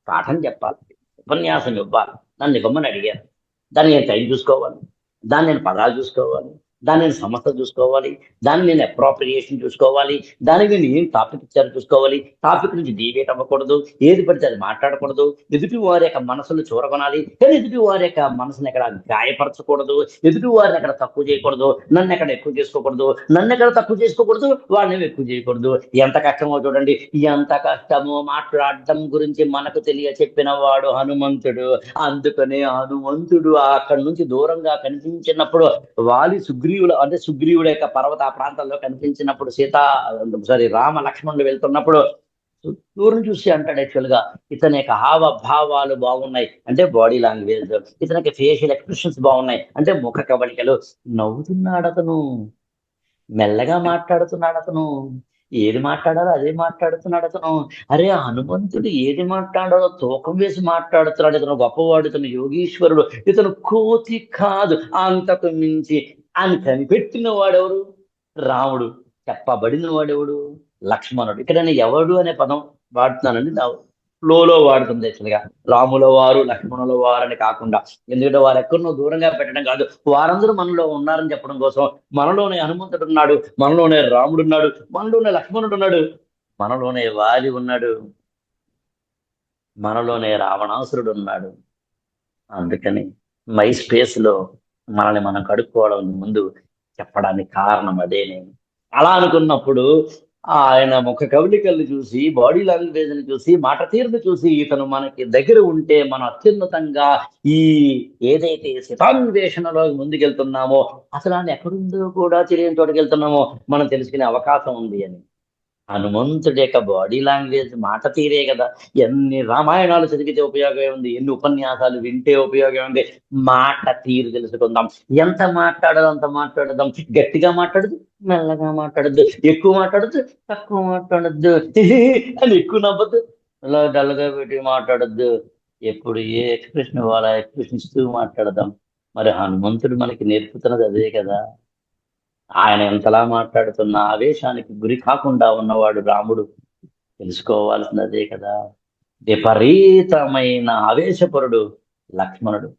పాఠం చెప్పాలి, ఉపన్యాసం ఇవ్వాలి, నన్ను ఇవ్వమని అడిగారు, దాన్ని నేను టైం చూసుకోవాలి, దాన్ని నేను పదాలు చూసుకోవాలి, దాన్ని నేను సమస్య చూసుకోవాలి, దాన్ని నేను అప్రోప్రియేషన్ చూసుకోవాలి, దానికి నేను ఏం టాపిక్ ఇచ్చారో చూసుకోవాలి, టాపిక్ నుంచి డీవియేట్ అవ్వకూడదు, ఏది పడితే అది మాట్లాడకూడదు, ఎదుటి వారి యొక్క మనసులు చూరగొనాలి, కానీ ఎదుటి వారి యొక్క మనసుని ఎక్కడ గాయపరచకూడదు, ఎదుటి వారిని ఎక్కడ తక్కువ చేయకూడదు, నన్ను ఎక్కడ ఎక్కువ చేసుకోకూడదు, నన్ను ఎక్కడ తక్కువ చేసుకోకూడదు, వాళ్ళని ఎక్కువ చేయకూడదు. ఎంత కష్టమో చూడండి. ఎంత కష్టమో మాట్లాడడం గురించి మనకు తెలియ చెప్పిన వాడు హనుమంతుడు. అందుకనే హనుమంతుడు అక్కడి నుంచి దూరంగా కనిపించినప్పుడు సుగ్రీవుడు యొక్క పర్వత ప్రాంతాల్లో కనిపించినప్పుడు రామ లక్ష్మణుడు వెళ్తున్నప్పుడు దూరం చూసి అంటాడు యాక్చువల్ గా ఇతని యొక్క హావభావాలు బాగున్నాయి అంటే బాడీ లాంగ్వేజ్, ఇతనికి ఫేషియల్ ఎక్స్ప్రెషన్స్ బాగున్నాయి అంటే ముఖ కవళికలు. నవ్వుతున్నాడు అతను, మెల్లగా మాట్లాడుతున్నాడు అతను, ఏది మాట్లాడాలో అదే మాట్లాడుతున్నాడు అతను. అరే హనుమంతుడు ఏది మాట్లాడాలో తూకం వేసి మాట్లాడుతున్నాడు. ఇతను గొప్పవాడు, ఇతను యోగీశ్వరుడు, ఇతను కోతి కాదు, అంతకు మించి అని కనిపెట్టిన వాడెవరు? రాముడు. చెప్పబడిన వాడెవడు? లక్ష్మణుడు. ఇక్కడ నేను ఎవడు అనే పదం వాడుతున్నానండి, ఫ్లోలో వాడుతుంది యాక్చువల్గా. రాముల వారు లక్ష్మణుల వారు అని కాకుండా. ఎందుకంటే వారు ఎక్కడో దూరంగా పెట్టడం కాదు, వారందరూ మనలో ఉన్నారని చెప్పడం కోసం. మనలోనే హనుమంతుడు ఉన్నాడు, మనలోనే రాముడు ఉన్నాడు, మనలోనే లక్ష్మణుడు ఉన్నాడు, మనలోనే వాలి ఉన్నాడు, మనలోనే రావణాసురుడు ఉన్నాడు. అందుకని మై స్పేస్ లో మనల్ని మనం కడుక్కోవడం ముందు చెప్పడానికి కారణం అదే. నేను అలా అనుకున్నప్పుడు ఆయన ముఖ కవళికల్ని చూసి, బాడీ లాంగ్వేజ్ ని చూసి, మాట తీరును చూసి ఇతను మనకి దగ్గర ఉంటే మనం అత్యున్నతంగా ఈ ఏదైతే శతాన్వేషణలో ముందుకెళ్తున్నామో అసలు ఆయన ఎక్కడుందో కూడా తెలియని చోటుకి వెళ్తున్నామో మనం తెలుసుకునే అవకాశం ఉంది అని. హనుమంతుడి యొక్క బాడీ లాంగ్వేజ్, మాట తీరే కదా. ఎన్ని రామాయణాలు చదివితే ఉపయోగమే ఉంది, ఎన్ని ఉపన్యాసాలు వింటే ఉపయోగమే ఉంది. మాట తీరు తెలుసుకుందాం. ఎంత మాట్లాడాలో అంత మాట్లాడదాం. గట్టిగా మాట్లాడదు, మెల్లగా మాట్లాడద్దు, ఎక్కువ మాట్లాడద్దు, తక్కువ మాట్లాడద్దు అని ఎక్కువ నవ్వద్దు, ఇలా డల్గా పెట్టి మాట్లాడద్దు. ఎప్పుడు ఏ ఎక్స్ప్రెషన్ ఇవ్వాలా ఎక్స్ప్రెషన్ ఇస్తూ మాట్లాడదాం. మరి హనుమంతుడు మనకి నేర్పుతున్నది అదే కదా. ఆయన ఎంతలా మాట్లాడుతున్న ఆవేశానికి గురి కాకుండా ఉన్నవాడు రాముడు. తెలుసుకోవాల్సినదే కదా. విపరీతమైన ఆవేశపరుడు లక్ష్మణుడు.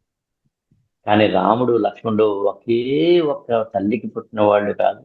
కానీ రాముడు లక్ష్మణుడు ఒకే ఒక్క తల్లికి పుట్టిన వాళ్ళు కాదు.